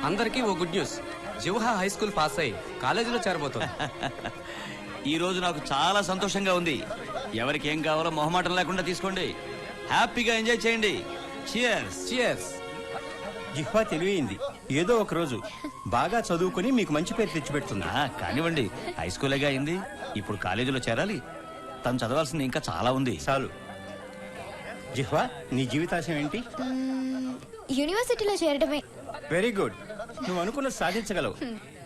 అందరికీ ఓ good news. Jihva high school pass అయి కాలేజీలో చేరబోతుంది. ఈ రోజు నాకు చాలా సంతోషంగా ఉంది. ఎవరికి ఏం కావాలో మొహమాటం లేకుండా తీసుకోండి. హ్యాపీగా ఎంజాయ్ చేయండి. చియర్స్. చియర్స్. జిహ్వా తెలివైంది. ఏదో ఒక రోజు బాగా చదువుకుని మీకు మంచి పేరు తెచ్చిపెడుతుంది. కానివ్వండి, హై స్కూలేగా అయింది, ఇప్పుడు కాలేజీలో చేరాలి. తను చదవాల్సింది ఇంకా చాలా ఉంది. చాలు. జిహ్వా, నీ జీవితాశయం ఏంటి? యూనివర్సిటీలో చేరడమే. Very good. నువ్వు అనుకున్నది సాధించగలవు.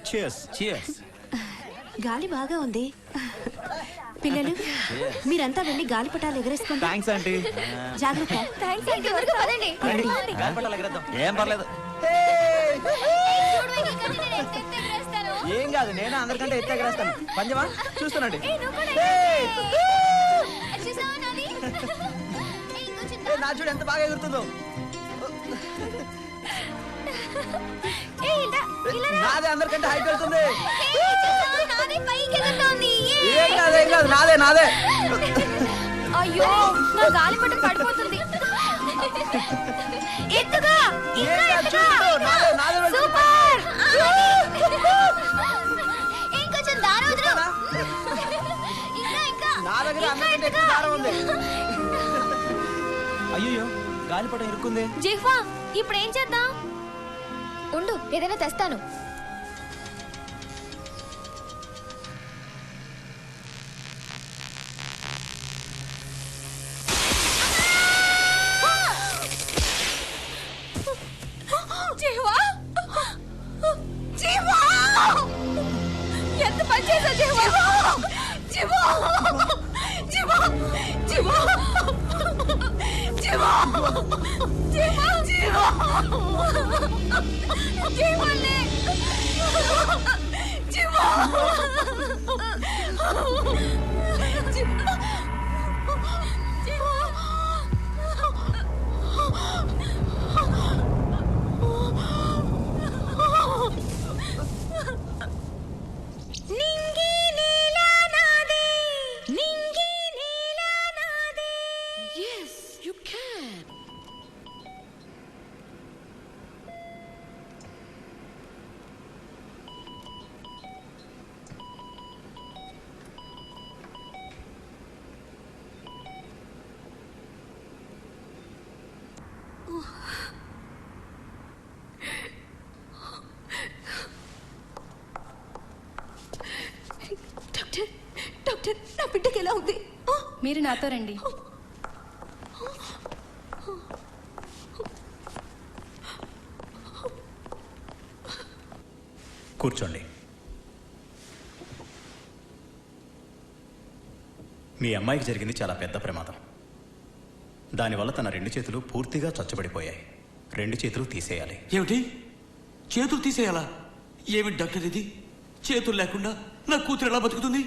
చియర్స్. చియర్స్. గాలి బాగా ఉంది. పిల్లలు, మీరంతా వెళ్ళి గాలిపటాలు ఎగరేసుకోండి. Thanks aunty. జాగ్రత్త. ఏం పర్లేదు. ఏం కాదు, నేను అందరికంటే ఎత్తు ఎగరేస్తాను. పంజమా చూస్తానండి. నా చూడు ఎంత బాగా ఎగురుతుందో. నాదే అందరికంటే హైట్ వెళ్తుంది. ఏం కాదు, ఏం కాదు, నాదే నాదే. అయ్యో, నా గాలిపటం పడిపోతుంది. ఎత్తుగా సూపర్. ఇంకొంచెం దారం వదిలు. నా దగ్గర అందరికంటే ఎక్కువ దారం ఉంది. అయ్యో, గాలిపటం ఇరుక్కుంది. జిహ్వా, ఇప్పుడు ఏం చేద్దాం? ఉండు, ఏదైనా తెస్తాను. జిహ్వా, జిహ్వా, ఎంత పని చేశావు జిహ్వా? జిహ్వా, జిహ్వా, జిహ్వా, జిహ్వా, జిహ్వా, జిహ్వా, జీవన్లే, జీవా, జీవా, నింగి నీలా నాదే, నింగి నీలా నాదే. Yes, you can. Doctor, doctor, నా బిడ్డకి ఎలా ఉంది? మీరు నాతో రండి. కూర్చోండి. మీ అమ్మాయికి జరిగింది చాలా పెద్ద ప్రమాదం. దానివల్ల తన 2 చేతులు పూర్తిగా చచ్చుబడిపోయాయి. 2 చేతులు తీసేయాలి. ఏమిటి, చేతులు తీసేయాలా? ఏమిటి డాక్టర్ ఇది? చేతులు లేకుండా నా కూతురు ఎలా బతుకుతుంది?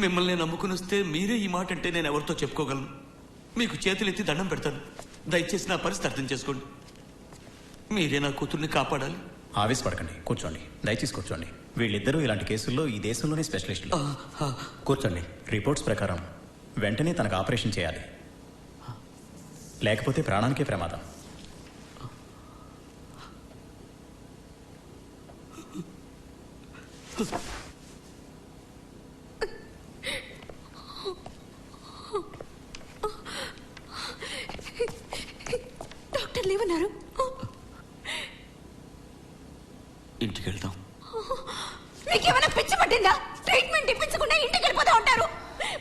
మిమ్మల్ని నమ్ముకుని వస్తే మీరే ఈ మాట అంటే నేను ఎవరితో చెప్పుకోగలను? మీకు చేతులు ఎత్తి దండం పెడతాను. దయచేసి నా పరిస్థితి అర్థం చేసుకోండి. మీరే నా కూతుర్ని కాపాడాలి. ఆవేశపడకండి, కూర్చోండి. దయచేసి కూర్చోండి. వీళ్ళిద్దరూ ఇలాంటి కేసుల్లో ఈ దేశంలోనే స్పెషలిస్టులు. కూర్చోండి. రిపోర్ట్స్ ప్రకారం వెంటనే తనకు ఆపరేషన్ చేయాలి, లేకపోతే ప్రాణానికే ప్రమాదం. డాక్టర్ లేవన్నారు. ఇంటికి వెళ్దాం. నీకేమైనా పిచ్చి పట్టిందా? ట్రీట్మెంట్ ఇప్పించకుండా ఇంటికి వెళ్ళిపోతా ఉంటారు.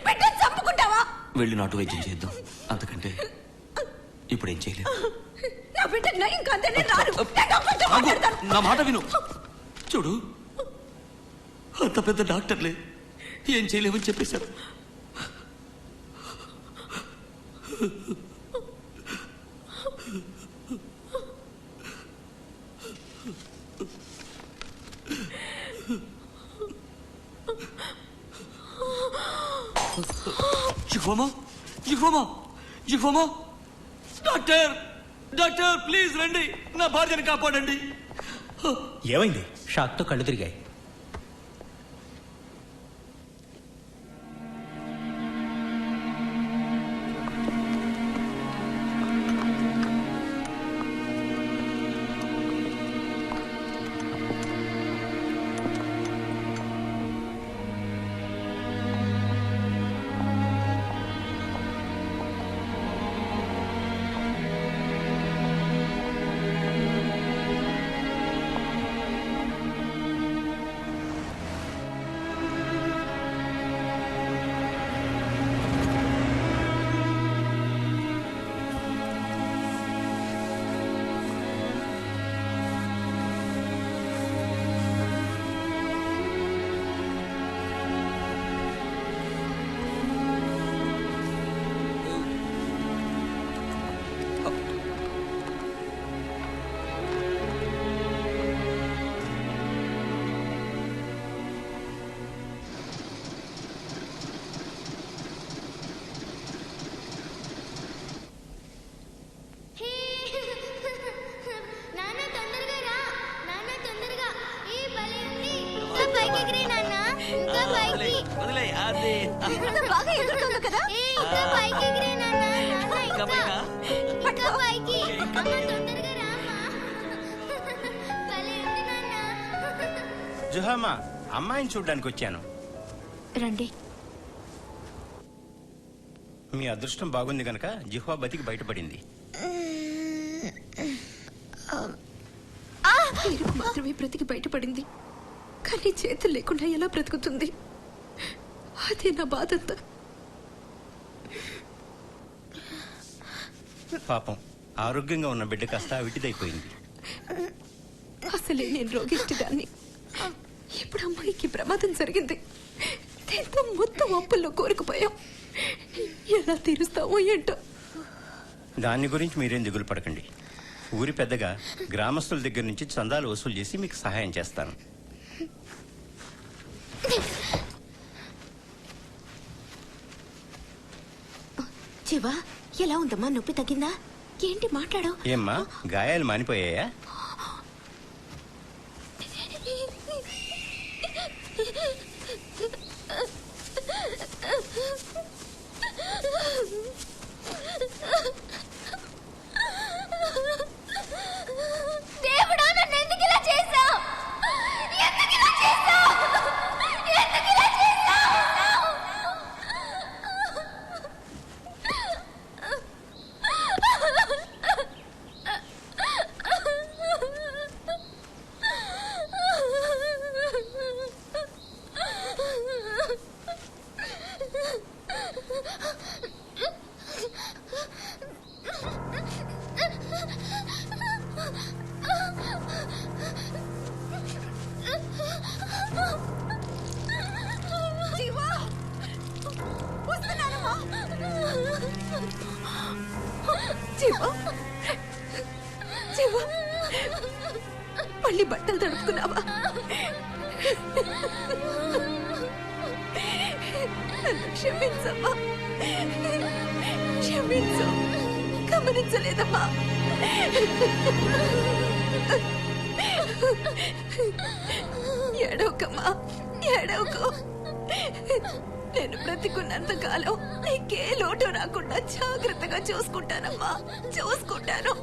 బిడ్డను చంపుకుంటావా? వెళ్ళి నాటు వైద్యం చేద్దాం. అంతకంటే ఇప్పుడు ఏం చేయలేదు. నా బిడ్డ నయం కాదే, నేను రాను. నేను డాక్టర్తో మాట్లాడతాను. నా మాట విను. చూడు, అంత పెద్ద డాక్టర్లే ఏం చేయలేమని చెప్పేశారు. జిహ్వమా, జిహ్వమా, జిహ్వమా, డాక్టర్, డాక్టర్ ప్లీజ్ రండి, నా భార్యను కాపాడండి. ఏమైంది? షాక్తో కళ్ళు తిరిగాయి. ఎంత బాగా ఎగురుతుందో కదా. ఇంకా పైకి ఎగిరే నాన్న. ఇంకా పైకా? ఇంకా పైకి. అమ్మ తొందరగా రామ్మా. భలే ఉంది నాన్న. జుహామా అమ్మాయిని చూడ్డానికి వచ్చాను. రండి. మీ అదృష్టం బాగుంది గనక జిహ్వా బతికి బయటపడింది. పేరుకు మాత్రమే బ్రతికి బయటపడింది, కానీ చేతులు లేకుండా ఎలా బ్రతుకుతుంది? అదే నా బాధంతా. పాపం ఆరోగ్యంగా ఉన్న బిడ్డ కాస్త విటిదైపోయింది. అసలే నేను రోగిష్టిదాన్ని. ఇప్పుడు అమ్మాయికి ప్రమాదం జరిగింది. దీంతో మొత్తం అప్పుల్లో కోరుకుపోయాం. ఎలా తీరుస్తావో ఏంటో. దాని గురించి మీరేం దిగులు పడకండి. ఊరి పెద్దగా గ్రామస్తుల దగ్గర నుంచి చందాలు వసూలు చేసి మీకు సహాయం చేస్తాను. జీవా, ఎలా ఉందమ్మా? నొప్పి తగ్గిందా? ఏంటి మాట్లాడు? ఏమ్మా గాయాలు మానిపోయాయా? దేవుడా నన్ను ఎందుకు ఇలా చేశావు? ఎందుకు ఇలా చేశావు? ఎందుకు ఇలా చేశావు? జీవా, వస్తున్నానమ్మా. జీవా, జీవా, మళ్ళీ బట్టలు తడుపుకున్నావా? నన్ను క్షమించమ్మా, క్షమించు. గమనించలేదమ్మా. ఏడవకమ్మా, ఏడవకు. నేను బ్రతికున్నంత కాలం నీకే లోటు రాకుండా జాగ్రత్తగా చూసుకుంటానమ్మా, చూసుకుంటాను.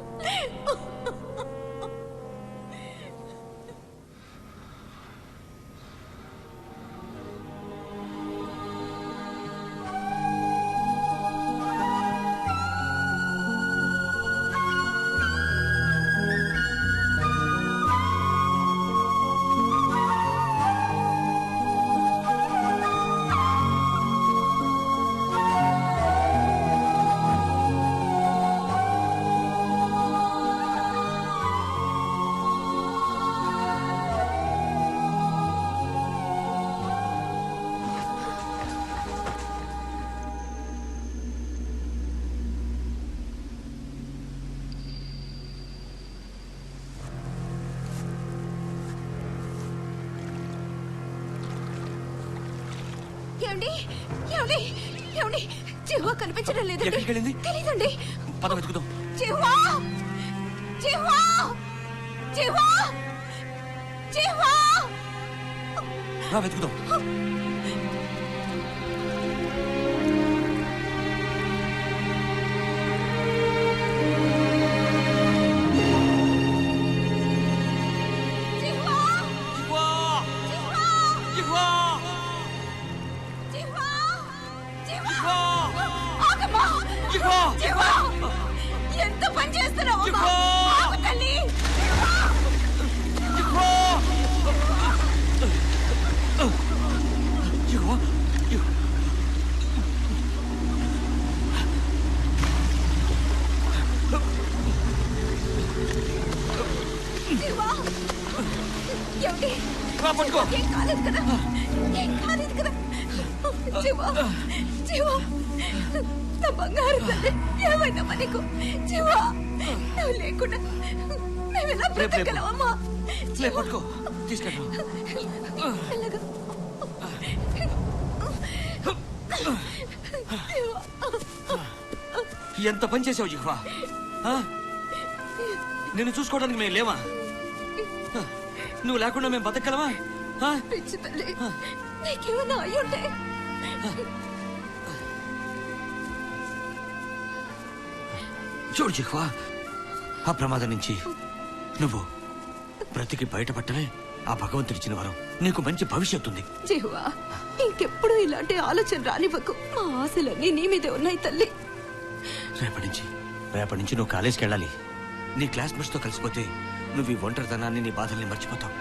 ఏమండి, ఏమండి, ఏమండి, జీవా కనిపించడం లేదండి. ఎక్కడికి వెళ్ళింది? తెలీదండి. పద వెతుకుదాం. జీవా, జీవా, జీవా, జీవా. రా వెతుకుదాం. జీవా, జిహ్వా! జీవా, జిహ్వా! జీవా, జీవా. జిహ్వా! ఆగమ్మా. జిహ్వా! జీవా, ఎంత పని చేస్తున్నావు అమ్మా? జీవా! ఆగు తల్లి. జిహ్వా! జిహ్వా! జిహ్వా! జీవా, ఏమండి? రా పట్టుకో. ఏం కాలేదు కదా, ఏం కాలేదు కదా. జీవా, జీవా, నా బంగారు తల్లి, ఏమైందమ్మా నీకు? జీవా, నువ్వు లేకుండా మేము ఎలా బ్రతకగలమమ్మా? లే పట్టుకో, తీసుకెళ్ళు. మెల్లగా. జీవా, ఎంత పని చేసావు జిహ్వా? ఆ? నిన్ను చూసుకోవడానికి మేము లేవా? ఆ, నువ్వు లేకుండా మేము బతకగలమా? ఆ? పిచ్చి తల్లి, నీకేమైనా అయ్యుంటే చూడు జిహ్వా, ఆ ప్రమాదం నుంచి నువ్వు బ్రతికి బయటపడటమే ఆ భగవంతుడిచ్చిన వరం. నీకు మంచి భవిష్యత్తు ఉంది. జీవా, ఇంకెప్పుడు ఇలాంటి ఆలోచన రానివ్వకు. మా ఆశలన్నీ నీ మీదే ఉన్నాయి తల్లి. రేపటి నుంచి నువ్వు కాలేజీకి వెళ్ళాలి. నీ క్లాస్మేట్స్ తో కలిసిపోతే నువ్వు ఈ ఒంటరితనాన్ని, నీ బాధల్ని మర్చిపోతావు.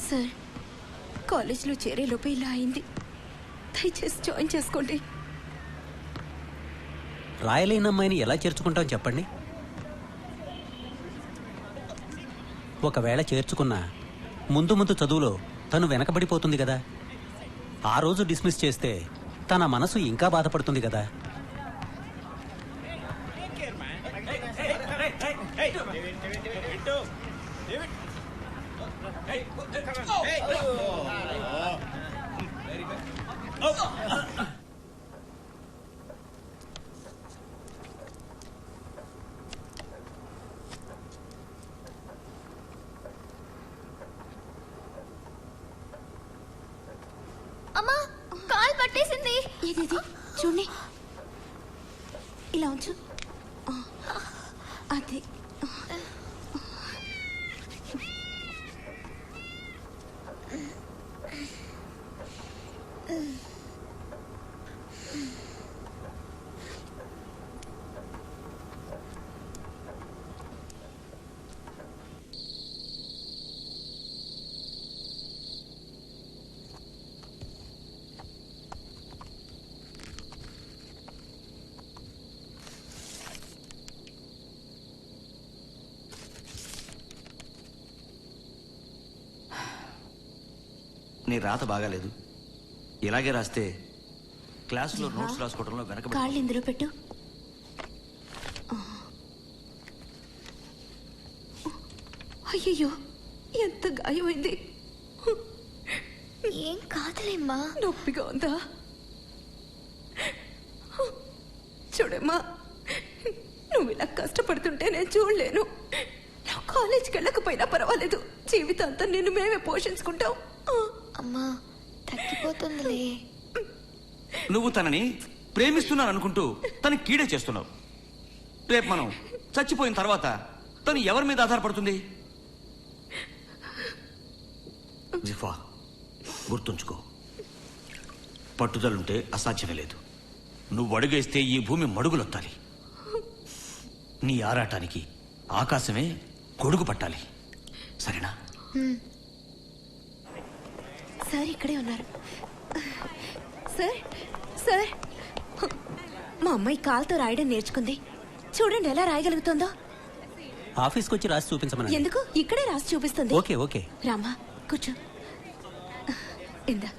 సార్, కాలేజీలో చేరేలోపు ఇలా అయింది. దయచేసి జాయిన్ చేసుకోండి. రాయలేని అమ్మాయిని ఎలా చేర్చుకుంటాం చెప్పండి. ఒకవేళ చేర్చుకున్నా ముందు ముందు చదువులో తను వెనకబడిపోతుంది కదా. ఆ రోజు డిస్మిస్ చేస్తే తన మనసు ఇంకా బాధపడుతుంది కదా. అమ్మా, కాలు పట్టేసింది. ఏది చూడండి, ఇలా ఉంచు. అది నీ రాత బాగాలేదు. ఇలాగే రాస్తే క్లాసులో నోట్స్ రాసుకోవడంలో వెనకబడి. కాళ్ళు ఇందులో పెట్టు. అయ్యయ్యో, ఎంత గాయమైంది. ఏం కాదులేమ్మా. నొప్పిగా ఉందా? చూడమ్మా, నువ్వు ఇలా కష్టపడుతుంటే నేను చూడలేను. నా కాలేజీకి వెళ్ళకపోయినా పర్వాలేదు, జీవితాంతం నిన్ను మేమే పోషించుకుంటాం. అమ్మా, తగ్గిపోతుందిలే. నువ్వు తనని ప్రేమిస్తున్నాను అనుకుంటూ తనకి కీడే చేస్తున్నావు. రేపు మనం చచ్చిపోయిన తర్వాత తను ఎవరి మీద ఆధారపడుతుంది? జిఫా, గుర్తుంచుకో, పట్టుదలుంటే అసాధ్యమే లేదు. నువ్వు అడుగేస్తే ఈ భూమి మడుగులొత్తాలి. నీ ఆరాటానికి ఆకాశమే గొడుగు పట్టాలి. సరేనా? సార్ ఇక్కడే ఉన్నారు. సార్, సార్, మా అమ్మాయి కాలుతో రాయడం నేర్చుకుంది. చూడండి ఎలా రాయగలుగుతుందో. ఆఫీస్కి వచ్చి రాసి చూపించమని. ఎందుకు? ఇక్కడే రాసి చూపిస్తుంది. Okay okay. రామా, కూర్చో. ఇందా.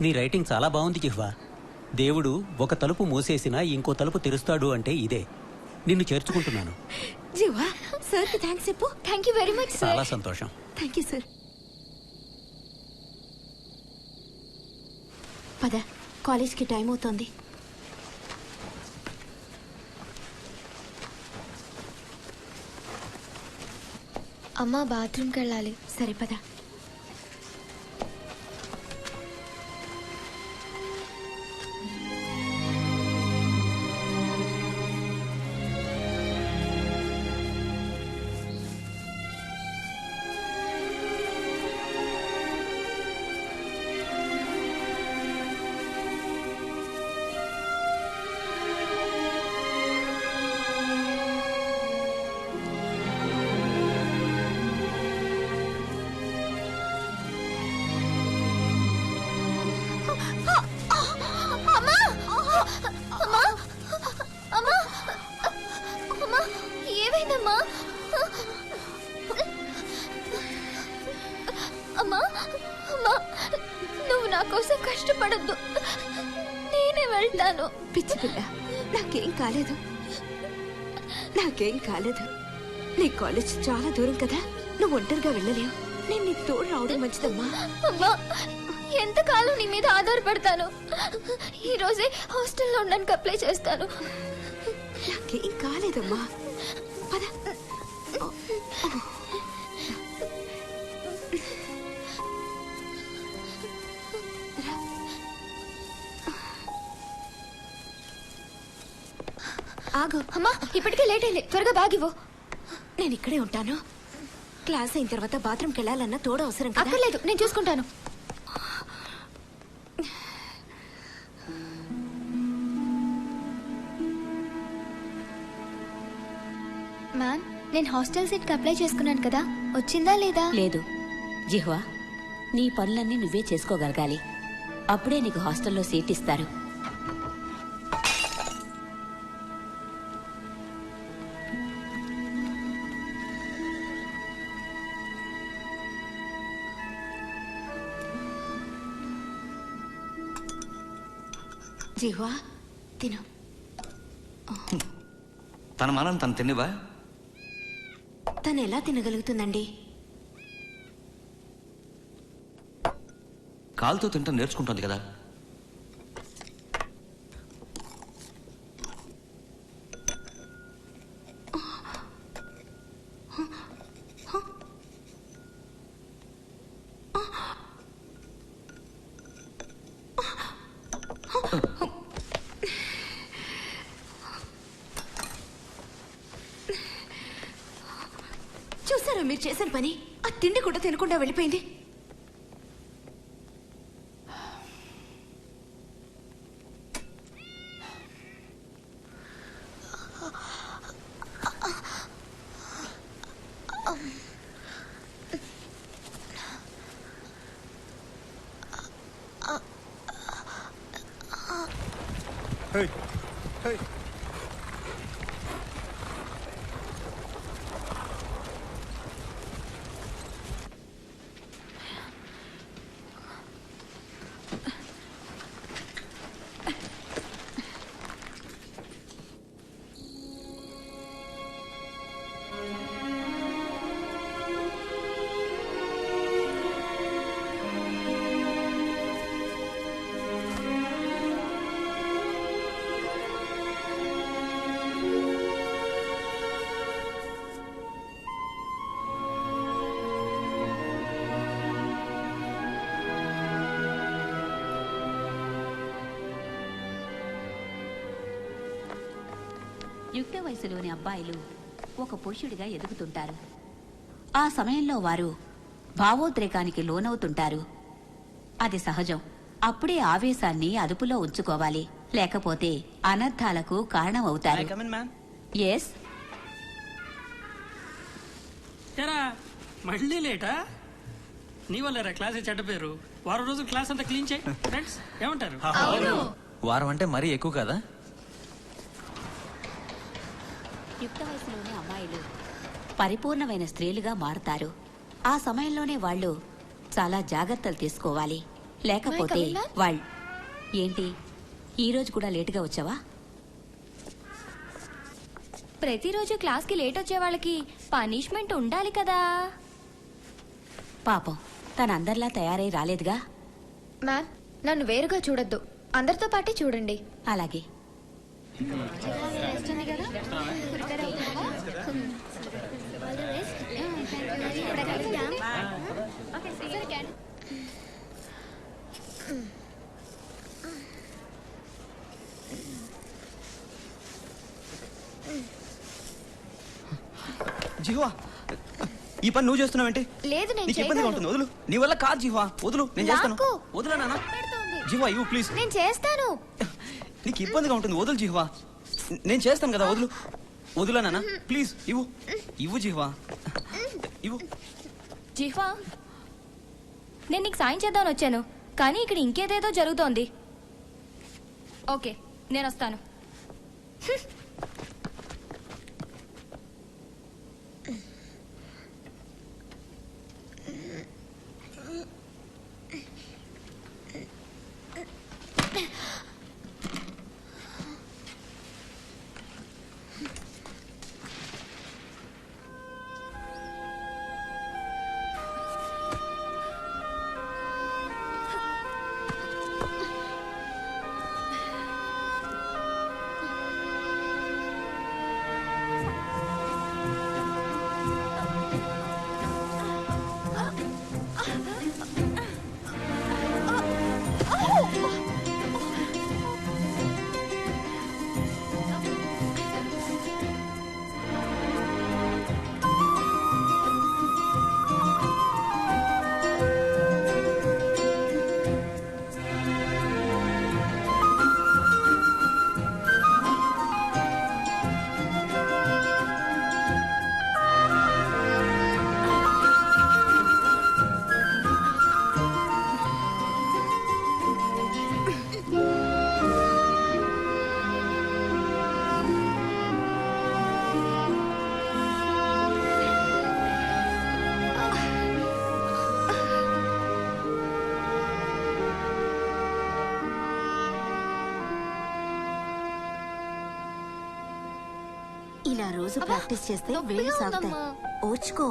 నీ రైటింగ్ చాలా బాగుంది జిహ్వా. దేవుడు ఒక తలుపు మూసేసినా ఇంకో తలుపు తెరుస్తాడు అంటే ఇదే. నిన్ను చేర్చుకుంటున్నాను. జీవా, సార్కి థ్యాంక్స్ చెప్పు. Thank you very much sir. చాలా సంతోషం. Thank you sir. పద, కాలేజ్కి టైం అవుతోంది. అమ్మా, బాత్రూమ్కి వెళ్ళాలి. సరే పద. ఏమైందమ్మా? అమ్మా, అమ్మా, నువ్వు నా కోసం కష్టపడద్దు, నేనే వెళ్తాను. పిచ్చి పిల్ల, నాకేం కాలేదు. నాకేం కాలేదు. నీ కాలేజ్ చాలా దూరం కదా, నువ్వు ఒంటరిగా వెళ్ళలేవు. నేను నీకు తోడు రావడం మంచిదమ్మా. అమ్మా, ఎంతకాలం నీ మీద ఆధారపడతాను? ఈ రోజే హాస్టల్లో ఉండడానికి అప్లై చేస్తాను. నాకేం కాలేదమ్మా. పద. ఆగు అమ్మా, ఇప్పటికే లేట్ అయింది, త్వరగా బ్యాగ్ ఇవ్వు. నేను ఇక్కడే ఉంటాను. క్లాస్ అయిన తర్వాత బాత్రూమ్కి వెళ్ళాలన్నా తోడు అవసరం కదా. అక్కర్లేదు, నేను చూసుకుంటాను. మ్యామ్, నేను హాస్టల్ సీట్కి అప్లై చేసుకున్నాను కదా, వచ్చిందా లేదా? లేదు జిహ్వా, నీ పనులన్నీ నువ్వే చేసుకోగలగాలి. అప్పుడే నీకు హాస్టల్లో సీట్ ఇస్తారు. జీవా, తిను. తన మానం తను తిన్నవా? తను ఎలా తినగలుగుతుందండి? కాలుతో తింటాం నేర్చుకుంటుంది కదా. చూసారా మీరు చేసిన పని? ఆ తిండి కూడా తినకుండా వెళ్ళిపోయింది. యుక్త వయసులోని అబ్బాయిలు ఒక పురుషుడిగా ఎదుగుతుంటారు. ఆ సమయంలో వారు భావోద్రేకానికి లోనవుతుంటారు. అది సహజం. అప్పుడే ఆవేశాన్ని అదుపులో ఉంచుకోవాలి, లేకపోతే అనర్థాలకు కారణమవుతారు. ఎస్, ఎరా మళ్ళీ లేటా? నీ వల్లరా క్లాస్ చెడ్డ పేరు. వారం రోజులు క్లాస్ అంతా క్లీన్ చేయి. ఫ్రెండ్స్ ఏమంటారు? వారం అంటే మరీ ఎక్కువ కదా. యుక్త వయసులోని అమ్మాయిలు పరిపూర్ణమైన స్త్రీలుగా మారుతారు. ఆ సమయంలోనే వాళ్ళు చాలా జాగ్రత్తలు తీసుకోవాలి, లేకపోతే వాళ్ళు... ఏంటి ఈరోజు కూడా లేటుగా వచ్చావా? ప్రతిరోజు క్లాస్కి లేట్ వచ్చే వాళ్ళకి పనిష్మెంట్ ఉండాలి కదా. పాపం, తను అందరిలా తయారై రాలేదుగా. మ్యామ్, నన్ను వేరుగా చూడొద్దు, అందరితో పాటే చూడండి. అలాగే. జిహ్వా, ఈ పని నువ్వు చేస్తున్నావేంటి? లేదు, నేను నీకు ఇబ్బందిగా ఉంటుంది, వదులు. నీ వల్ల కాదు జిహ్వా, వదులు, నేను చేస్తాను. వదులా నాన్న. జిహ్వా ఇవ్వు ప్లీజ్. నేను చేస్తాను. నీకు ఇబ్బందిగా ఉంటుంది, వదులు జిహ్వా. నేను చేస్తాను కదా, వదులు. వదులా నాన్న ప్లీజ్, ఇవ్వు. ఇవ్వు జిహ్వా, ఇవ్వు. జిహ్వా, నేను నీకు సాయం చేద్దామని వచ్చాను, కానీ ఇక్కడ ఇంకేదేదో జరుగుతోంది. ఓకే, నేను వస్తాను. ఇలా రోజు ప్రాక్టీస్ చేస్తే నొప్పిగా వేళ్ళు సాగుతాయి. ఉందమ్మా. ఓర్చుకో.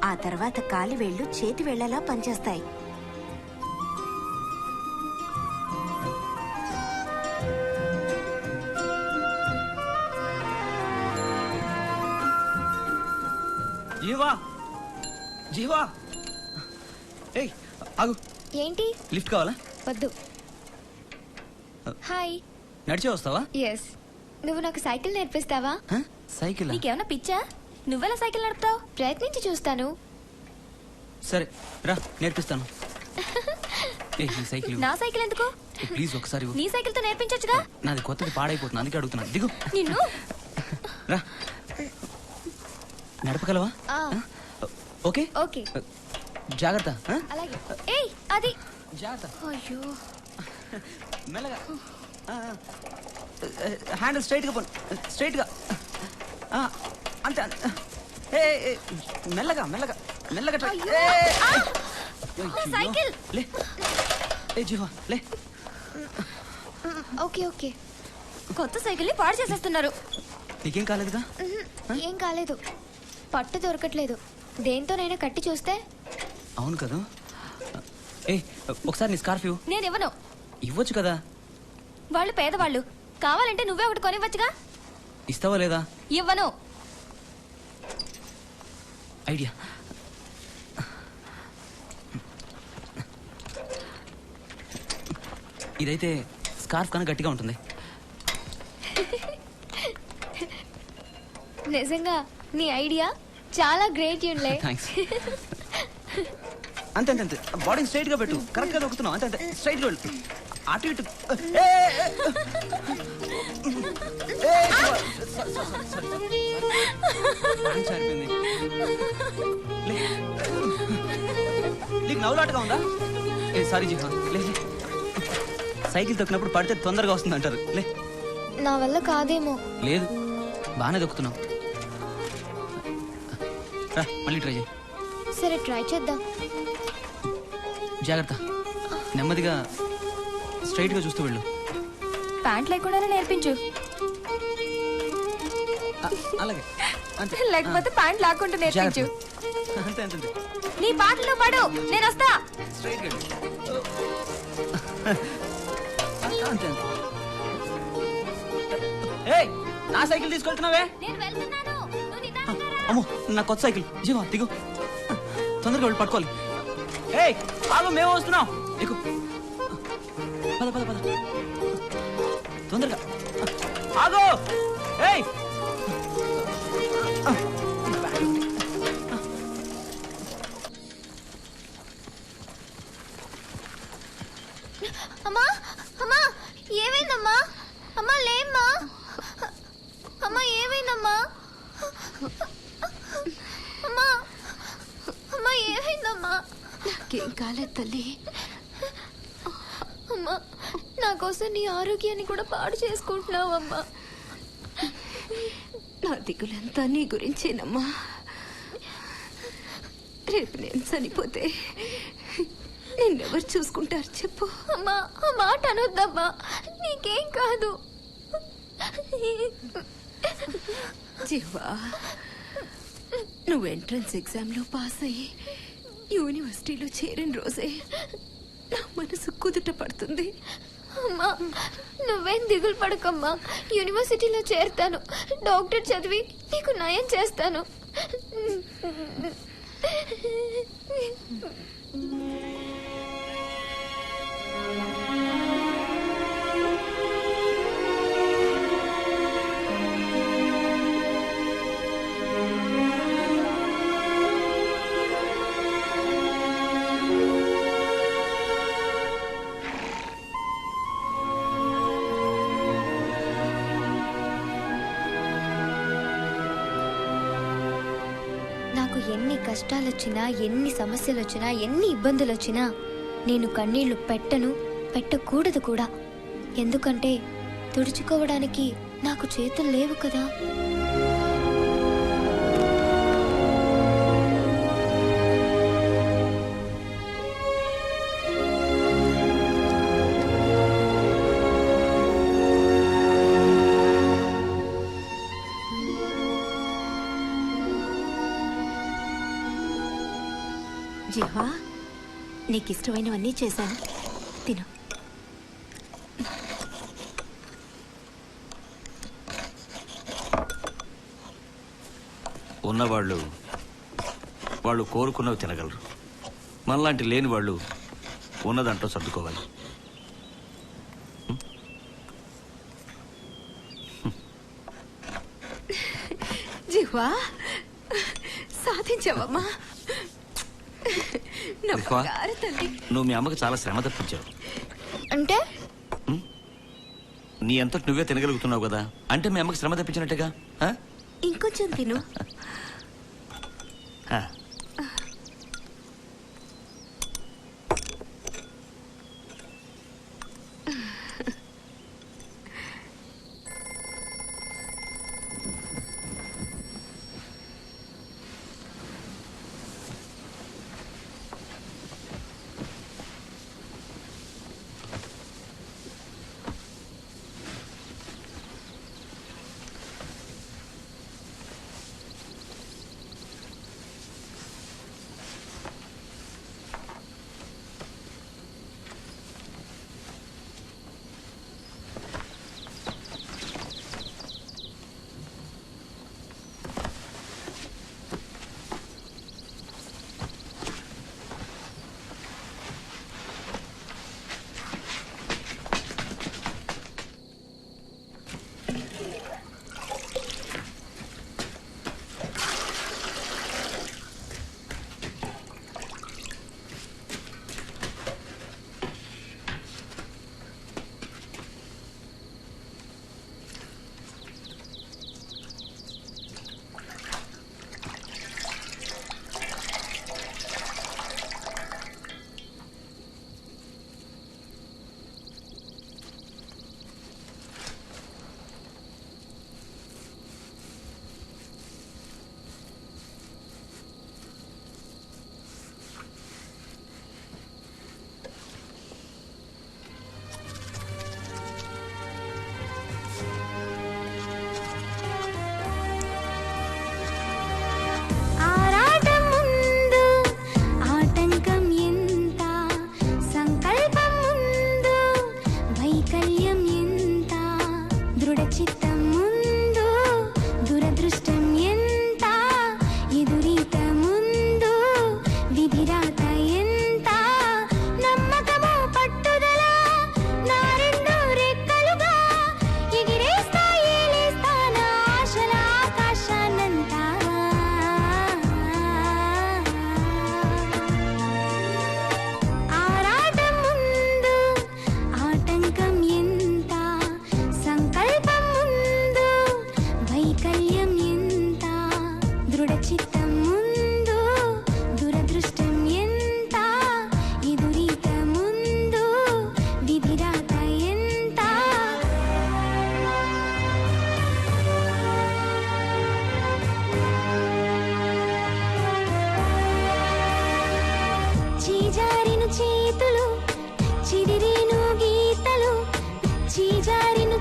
ఆ తర్వాత కాలి వేళ్ళు చేతి వేళ్లలా పనిచేస్తాయి. జీవా జీవా ఏయ్ ఆగు. ఏంటి? లిఫ్ట్ కావాలా? వద్దు. హాయ్. నడిచే వస్తావా? ఎస్. నువ్వు నాకు సైకిల్ నేర్పిస్తావా? సైకిల్? నీకేమైనా పిచ్చా? నువ్వెలా సైకిల్ నడుపుతావు? ప్రయత్నించి చూస్తాను. సరే రా నేర్పిస్తాను. ఏయ్, ఈ సైకిల్ ఇవ్వు. నా సైకిల్ ఎందుకు? ప్లీజ్ ఒకసారి ఇవ్వు. నీ సైకిల్ తో నేర్పించొచ్చుగా. నాది కొత్తది పాడైపోతుంది అందుకే అడుగుతున్నాను. దిగు. నిన్ను రా. నడపగలవా? ఆ, ఓకే ఓకే. జాగ్రత్త. అలాగే. ఏయ్ అది. జాగ్రత్త. అయ్యో. మెల్లగా. హ్యాండిల్ స్ట్రైట్ గా పోను. స్ట్రైట్ గా. అంతే అంతే. మెల్లగా మెల్లగా మెల్లగా try. అయ్యో. ఏయ్, ఆ! ఏయ్, నా సైకిల్. లే. ఏ జీవా లే. Okay okay. కొత్త సైకిల్ ని పాడు చేసేస్తున్నారు. నీకేం కాలేదుగా? ఏం కాలేదు. పట్టు దొరకట్లేదు. దేంతోనైనా కట్టి చూస్తే. అవును కదా. ఏ ఒకసారి నీ స్కార్ఫ్ ఇవ్వు. నేను ఇవ్వను. ఇవ్వచ్చు కదా. వాళ్ళు పేదవాళ్ళు. కావాలంటే నువ్వే ఒకటి కొనివ్వచ్చుగా. ఇస్తావా లేదా? ఇవ్వను. ఐడియా. ఇదైతే స్కార్ఫ్ కన్నా గట్టిగా ఉంటుంది. నిజంగా నీ ఐడియా చాలా గ్రేట్ యూన్లే. థ్యాంక్స్. అంతే అంతే అంతే. బాడీ స్ట్రైట్ గా పెట్టు. కరెక్ట్ గా దొక్కుతున్నావు. అంతే అంతే. స్ట్రైట్ గా వెళ్ళు. అటు ఇటు. నీకు నవ్వులాటగా ఉందా? ఏ సారీ జీవా లే. సైకిల్ తొక్కినప్పుడు పడితే తొందరగా వస్తుంది అంటారు. లే. నా వల్ల కాదేమో. లేదు బాగానే దొక్కుతున్నావు. రా మళ్ళీ ట్రై చేయి. సరే ట్రై చేద్దాం. జాగ్రత్త. నెమ్మదిగా స్ట్రైట్ గా చూస్తూ వెళ్ళు. ప్యాంట్ లేకుండా నేర్పించు. అలాగే. అంతే. లేకపోతే ప్యాంట్ లాక్కుంటూ నేర్పించు. అంతే అంతే అంతే. నీ పాటలో పడు. నేను వస్తా. స్ట్రైట్ గా అంతే అంతే. ఏయ్ నా సైకిల్ తీసుకెళ్తున్నావే? నేను వెళ్తున్నాను. నువ్వు నిదానంగా రా. అమ్మో నా కొత్త సైకిల్. జీవా దిగు. తొందరగా వెళ్ళి పట్టుకోవాలి. ఏయ్ ఆగు మేము వస్తున్నాం. దిగు. పద పద పద తొందరగా ఆగు. ఏయ్ అమ్మా అమ్మా ఏమైందమ్మా? అమ్మా లేమ్మా. అమ్మా ఏమైందమ్మా? అమ్మా అమ్మా ఏమైందమ్మా? నాకేం కాలేదు తల్లి. అమ్మా నా కోసం నీ ఆరోగ్యాన్ని కూడా పాడు చేసుకుంటున్నావమ్మా. నా దిగులంతా నీ గురించేనమ్మా. రేపు నేను చనిపోతే నిన్నెవరు చూసుకుంటారు చెప్పు? అమ్మా ఆ మాట అనొద్దమ్మా. నీకేం కాదు. జీవా నువ్వు ఎంట్రన్స్ ఎగ్జామ్లో పాస్ అయ్యి యూనివర్సిటీలో చేరిన రోజే నా మనసు కుదుట పడుతుంది. అమ్మా నువ్వేం దిగులు పడకమ్మా. యూనివర్సిటీలో చేరుతాను. డాక్టర్ చదివి నీకు నయం చేస్తాను. నాకు ఎన్ని కష్టాలొచ్చినా, ఎన్ని సమస్యలొచ్చినా, ఎన్ని ఇబ్బందులొచ్చినా నేను కన్నీళ్లు పెట్టను, పెట్టకూడదు కూడా. ఎందుకంటే తుడుచుకోవడానికి నాకు చేతులు లేవు కదా. జిహ్వా నీకు ఇష్టమైనవన్నీ చేశాను, తిను. ఉన్నవాళ్ళు వాళ్ళు కోరుకున్నవి తినగలరు. మనలాంటి లేని వాళ్ళు ఉన్నదంటూ సర్దుకోవాలి. జిహ్వా సాధించావమ్మా. నా జిహ్వా, బంగారు తల్లి. నువ్వు మీ అమ్మకి చాలా శ్రమ తప్పించావు. అంటే నీ అంతటి నువ్వే తినగలుగుతున్నావు కదా, అంటే మీ అమ్మకి శ్రమ తప్పించినట్టుగా. ఆ? ఇంకొంచెం తిను. ఆ.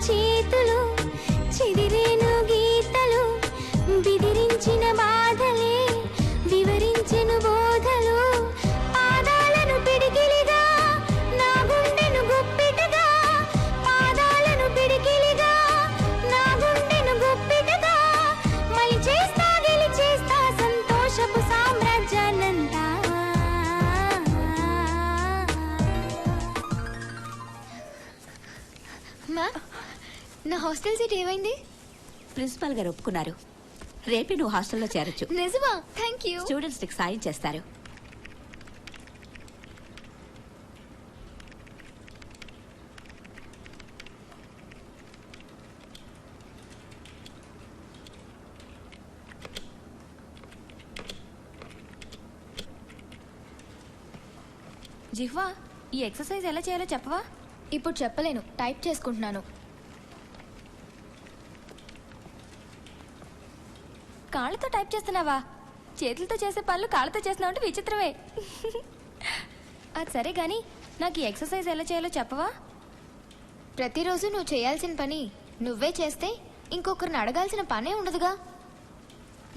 చేతులు చిదిరేను గీతలు బిదిరించిన బాధలే వివరించెను బోధలు పాదాలను పిడికిలిగా నా గుండెను గుప్పిటగా పాదాలను పిడికిలిగా నా గుండెను గుప్పిటగా మలి చేస్తా గెలిచేస్తా సంతోషపు సామ్రాజ్యానంతా నా హాస్టల్ సీట్ ఏమైంది? ప్రిన్సిపాల్ గారు ఒప్పుకున్నారు. రేపే నువ్వు హాస్టల్లో చేరొచ్చు. నిజమా? Thank you. స్టూడెంట్స్ నీకు సాయం చేస్తారు. జిహ్వా, ఈ ఎక్సర్సైజ్ ఎలా చేయాలో చెప్పవా? ఇప్పుడు చెప్పలేను, టైప్ చేసుకుంటున్నాను. కాళ్ళతో టైప్ చేస్తున్నావా? చేతులతో చేసే పనులు కాళ్ళతో చేస్తున్నావు అంటే విచిత్రమే. అది సరే గాని నాకు ఈ ఎక్సర్సైజ్ ఎలా చేయాలో చెప్పవా? ప్రతిరోజు నువ్వు చేయాల్సిన పని నువ్వే చేస్తే ఇంకొకరిని అడగాల్సిన పనే ఉండదుగా.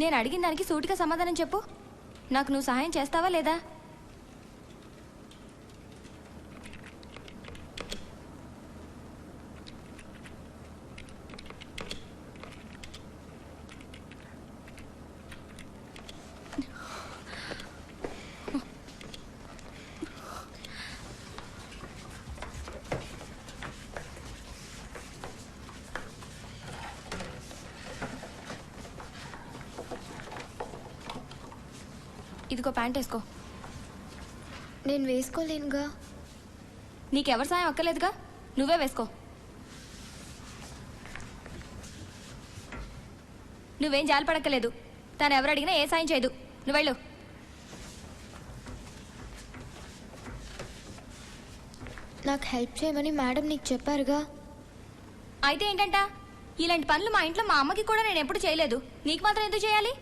నేను అడిగిన దానికి సూటిగా సమాధానం చెప్పు. నాకు నువ్వు సహాయం చేస్తావా లేదా? ఇదిగో ప్యాంట్ వేసుకో. నేను వేసుకోలేనుగా. నీకెవరి సాయం అక్కర్లేదుగా, నువ్వే వేసుకో. నువ్వేం జాలిపడక్కర్లేదు. తను ఎవరు అడిగినా ఏ సాయం చేయదు. నువ్వు వెళ్ళు. నాకు హెల్ప్ చేయమని మేడం నీకు చెప్పారుగా. అయితే ఏంటంట? ఇలాంటి పనులు మా ఇంట్లో మా అమ్మకి కూడా నేను ఎప్పుడు చేయలేదు. నీకు మాత్రం ఎందుకు చేయాలి?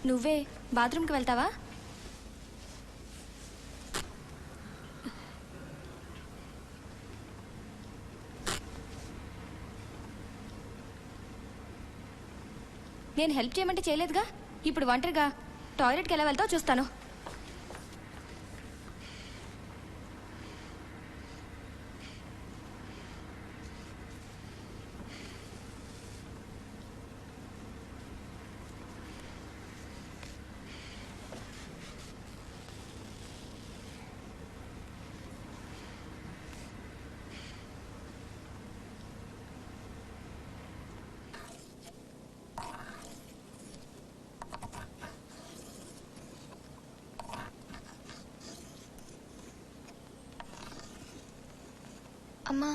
నువ్వే బాత్రూమ్కి వెళ్తావా? నేను హెల్ప్ చేయమంటే చేయలేదుగా. ఇప్పుడు ఒంటరిగా టాయిలెట్కి ఎలా వెళ్తావో చూస్తాను. అమ్మా,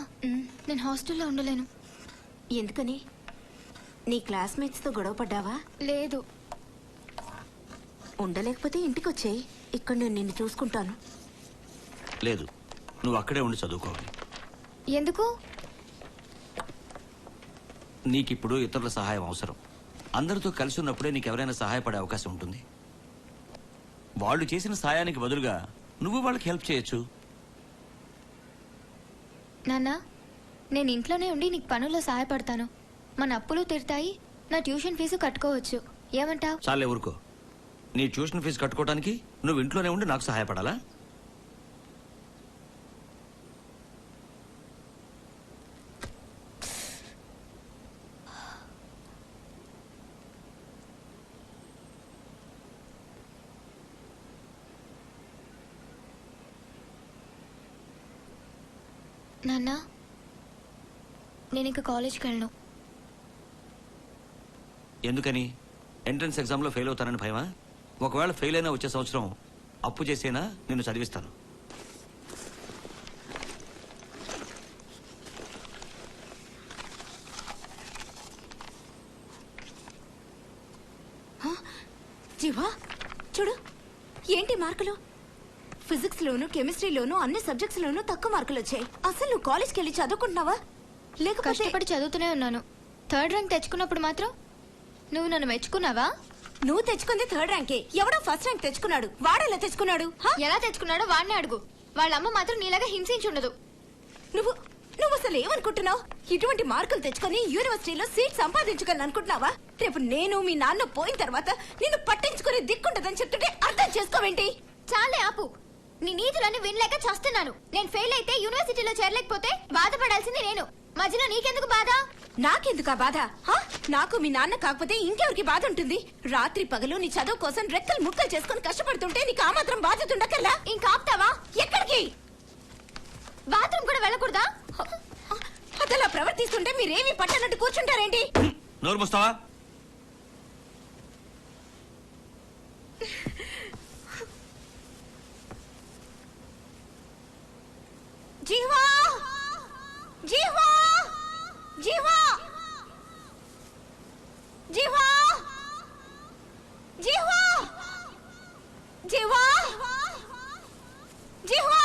నేను హాస్టల్లో ఉండలేను. ఎందుకని? నీ క్లాస్మేట్స్తో గొడవ పడ్డావా? లేదు. ఉండలేకపోతే ఇంటికి వచ్చేయి. ఇక్కడ నేను నిన్ను చూసుకుంటాను. లేదు, నువ్వు అక్కడే ఉండి చదువుకోవాలి. ఎందుకు? నీకిప్పుడు ఇతరుల సహాయం అవసరం. అందరితో కలిసి ఉన్నప్పుడే నీకు ఎవరైనా సహాయపడే అవకాశం ఉంటుంది. వాళ్ళు చేసిన సహాయానికి బదులుగా నువ్వు వాళ్ళకి హెల్ప్ చేయొచ్చు. నాన్న, నేను ఇంట్లోనే ఉండి నీకు పనుల్లో సహాయపడతాను. మన అప్పులు తీరుతాయి, నా ట్యూషన్ ఫీజు కట్టుకోవచ్చు. ఏమంటావ్? చాలే ఊరుకో. నీ ట్యూషన్ ఫీజు కట్టుకోవడానికి నువ్వు ఇంట్లోనే ఉండి నాకు సహాయపడాలా? నాన్న, నేను ఇంకా కాలేజ్కి వెళ్ళను. ఎందుకని? ఎంట్రన్స్ ఎగ్జామ్లో ఫెయిల్ అవుతానని భయమా? ఒకవేళ ఫెయిల్ అయినా వచ్చే సంవత్సరం అప్పు చేసేనా నిన్ను చదివిస్తాను. జీవా, చూడు ఏంటి మార్కులు. ఫిజిక్స్ లోను, కెమిస్ట్రీలోను, అన్ని సబ్జెక్ట్స్ లోను తక్కువ మార్కులు వచ్చాయి. అసలు నువ్వు కాలేజ్కి వెళ్ళి చదువుకుంటున్నావా? లేకపోతే కష్టపడి చదువుతూనే ఉన్నాను. 3rd ర్యాంక్ తెచ్చుకున్నప్పుడు మాత్రం నువ్వు నన్ను మెచ్చుకున్నావా? నువ్వు తెచ్చుకుంది 3rd ర్యాంకే. ఎవడో ఫస్ట్ ర్యాంక్ తెచ్చుకున్నాడు. వాడెలా తెచ్చుకున్నాడు? ఎలా తెచ్చుకున్నాడో వాడిని అడుగు. వాళ్ళ అమ్మ మాత్రం నీలాగా హింసించుండదు. నువ్వు నువ్వు అసలు ఏమనుకుంటున్నావు? ఇటువంటి మార్కులు తెచ్చుకొని యూనివర్సిటీలో సీట్ సంపాదించుకోని అనుకుంటున్నావా? రేపు నేను మీ నాన్న పోయిన తర్వాత నిన్ను పట్టించుకునే దిక్కుంటదని చెప్తుంటే అర్థం చేసుకోవేంటి? చాలే ఆపు. నీ నీతులన్నీ వినలేక చేస్తున్నాను. నేను ఫెయిల్ అయితే యూనివర్సిటీలో చేరలేకపోతే బాధపడాల్సింది నేను. మధ్యలో నీకెందుకు బాధ? నాకెందుకా బాధ? నాకు మీ నాన్న కాకపోతే ఇంకెవరికి బాధ ఉంటుంది? రాత్రి పగలు నీ చదువు కోసం రెక్కలు ముక్కలు చేసుకుని కష్టపడుతుంటే నీకు ఆ మాత్రం బాధ్యత ఉండకల్లా? ఇంకా ఆపుతావా? ఎక్కడికి? బాత్రూమ్ కూడా వెళ్ళకూడదా? అదలా ప్రవర్తిస్తుంటే మీరేమీ పట్టనట్టు కూర్చుంటారేంటి? నోరు మూస్తావా? జీవా, జీవా, జీవా, జీవా, జీవా, జీవా, జీవా.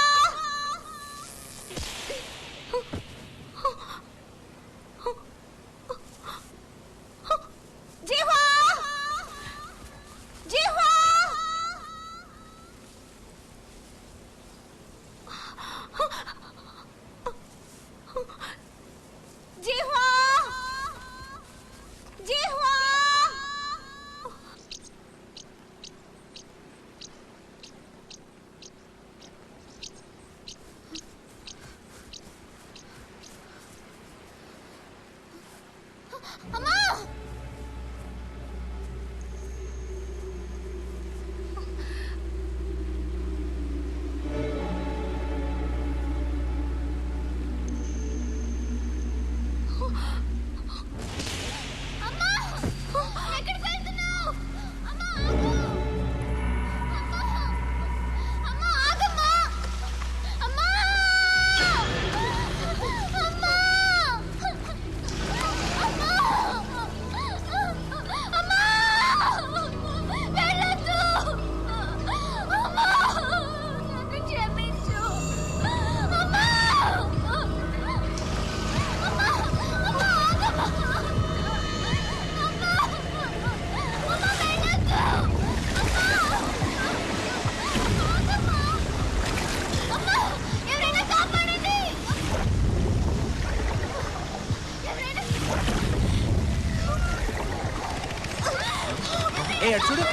ఏ అటు చూడు.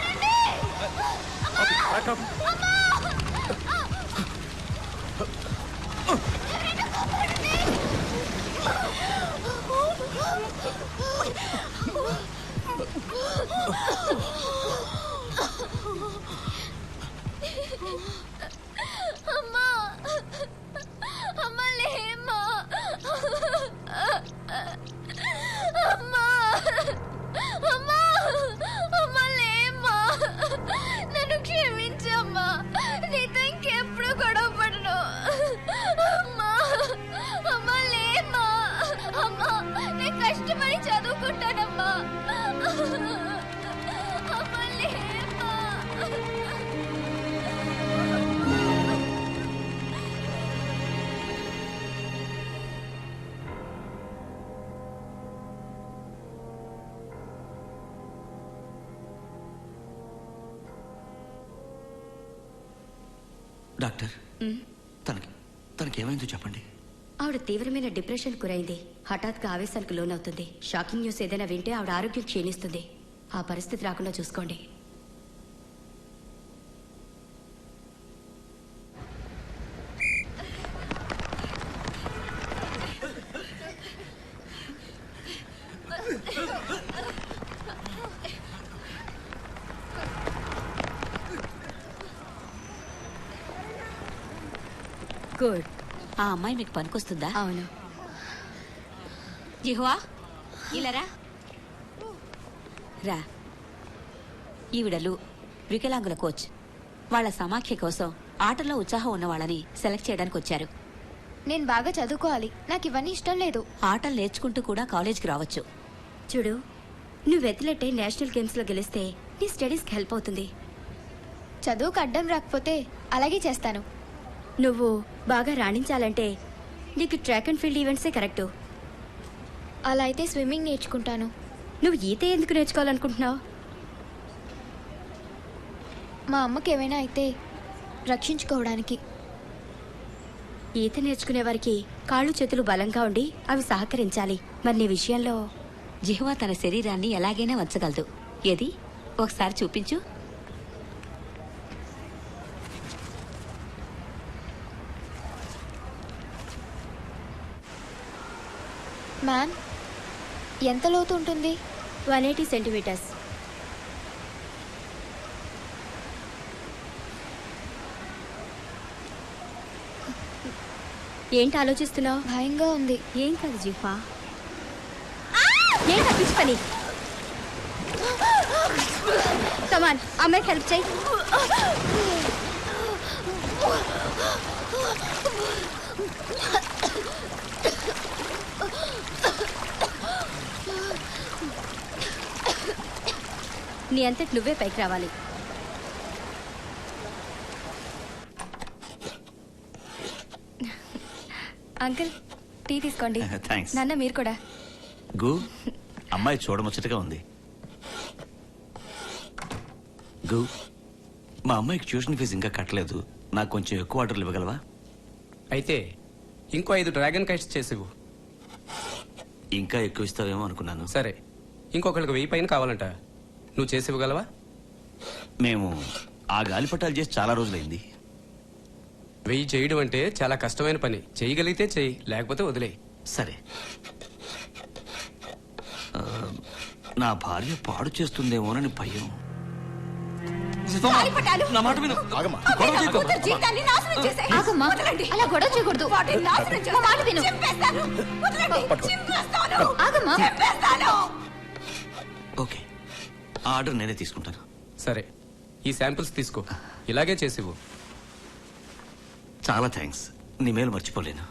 అమ్మా అమ్మా లేమ్మా అమ్మా అమ్మా అమ్మా లేమ్మా నన్ను క్షమించమ్మా నీతో ఇంకెప్పుడు గొడవ పడను అమ్మా అమ్మా లేమ్మా అమ్మా నేను కష్టపడి చదువుకుంటానమ్మా అమ్మా లేమ్మా డాక్టర్ తనకేమైందో చెప్పండి. ఆవిడ తీవ్రమైన డిప్రెషన్ గురైంది. హఠాత్గా ఆవేశానికి లోనవుతుంది. షాకింగ్ న్యూస్ ఏదైనా వింటే ఆవిడ ఆరోగ్యం క్షీణిస్తుంది. ఆ పరిస్థితి రాకుండా చూసుకోండి. గుడ్. ఆ అమ్మాయి మీకు పనికొస్తుందా? అవును. జిహ్వా ఇలా రా. ఈవిడలు వికలాంగుల కోచ్. వాళ్ళ సమాఖ్య కోసం ఆటల్లో ఉత్సాహం ఉన్న వాళ్ళని సెలెక్ట్ చేయడానికి వచ్చారు. నేను బాగా చదువుకోవాలి. నాకు ఇవన్నీ ఇష్టం లేదు. ఆటలు నేర్చుకుంటూ కూడా కాలేజ్కి రావచ్చు. చూడు, నువ్వు ఎత్తులెట్టే నేషనల్ గేమ్స్లో గెలిస్తే నీ స్టడీస్కి హెల్ప్ అవుతుంది. చదువుకు అడ్డం రాకపోతే అలాగే చేస్తాను. నువ్వు బాగా రాణించాలంటే నీకు ట్రాక్ అండ్ ఫీల్డ్ ఈవెంట్సే కరెక్టు. అలా అయితే స్విమ్మింగ్ నేర్చుకుంటాను. నువ్వు ఈత ఎందుకు నేర్చుకోవాలనుకుంటున్నావు? మా అమ్మకి ఏమైనా అయితే రక్షించుకోవడానికి. ఈత నేర్చుకునే వారికి కాళ్ళు చేతులు బలంగా ఉండి అవి సహకరించాలి. మరి నీ విషయంలో జిహ్వా తన శరీరాన్ని ఎలాగైనా వంచగలదు. ఏది ఒకసారి చూపించు. మ్యామ్, ఎంత లోతు ఉంటుంది? 180 సెంటీమీటర్స్. ఏంటి ఆలోచిస్తున్నావు? భయంగా ఉంది. ఏం కాదు జిహ్వా. ఏంటి పిచ్చి పని? కమాన్, అమ్మాయికి హెల్ప్ చేయి. నీ అంతటి నువ్వే పైకి రావాలి. అంకుల్, టీ తీసుకోండి. థ్యాంక్స్. నాన్న మీరు కూడా. గు, అమ్మాయి చూడముచ్చటగా ఉంది. గు, మా అమ్మాయికి ట్యూషన్ ఫీజు ఇంకా కట్టలేదు. నాకు కొంచెం ఎక్కువ ఆర్డర్లు ఇవ్వగలవా? అయితే ఇంకో 5 డ్రాగన్ కైట్స్ చేసివు. ఇంకా ఎక్కువ ఇస్తావేమో అనుకున్నాను. సరే, ఇంకొకరికి 1000 పైన కావాలంట. నువ్వు చేసి ఇవ్వగలవా? మేము ఆ గాలిపటాలు చేసి చాలా రోజులైంది. 1000 చేయడం అంటే చాలా కష్టమైన పని. చేయగలిగితే చెయ్యి, లేకపోతే వదిలేయి. సరే. నా భార్య పాడు చేస్తుందేమోనని భయం. నా మాట విను. జీవితాన్ని నాశనం చేశాయి. ఆగమ్మా, అలా గొడవ చేయకూడదు. వాటిని నాశనం చేస్తాను. మాట విను. చంపేస్తాను. వదలండి. చంపేస్తాను. ఆగమ్మా. చంపేస్తాను. ఓకే, ఆ ఆర్డర్ నేనే తీసుకుంటాను. సరే, ఈ శాంపిల్స్ తీసుకో. ఇలాగే చేసివు. చాలా థ్యాంక్స్. నీ మేలు మర్చిపోలేను.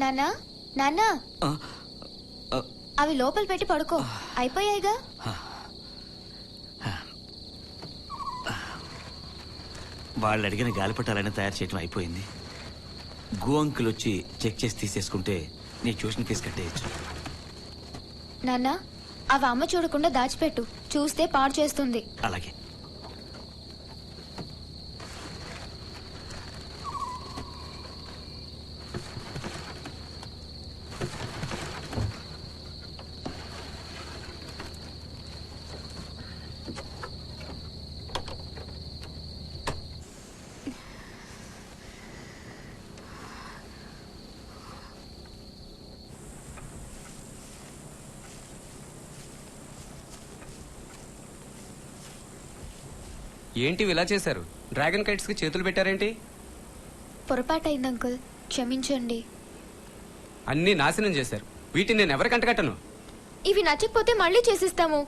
నాన్నా నాన్నా అవి లోపల పెట్టి పడుకో అయిపోయాయిగా. వాళ్ళు అడిగిన గాలిపటాలైనా తయారు చేయడం అయిపోయింది. గో అంకుల్ వచ్చి చెక్ చేసి తీసేసుకుంటే నీ ట్యూషన్ ఫీజు కట్టేయచ్చు. నాన్నా అవి అమ్మ చూడకుండా దాచిపెట్టు, చూస్తే పాడు చేస్తుంది. అలాగే. ఏంటి ఇలా చేశారు? డ్రాగన్ కైట్స్ కి చేతులు పెట్టారేంటి? పొరపాటైంది అంకుల్, క్షమించండి. అన్నీ నాశనం చేశారు. వీటిని నేను ఎవరికి అంటగట్టను. ఇవి నచ్చకపోతే మళ్ళీ చేసిస్తాము.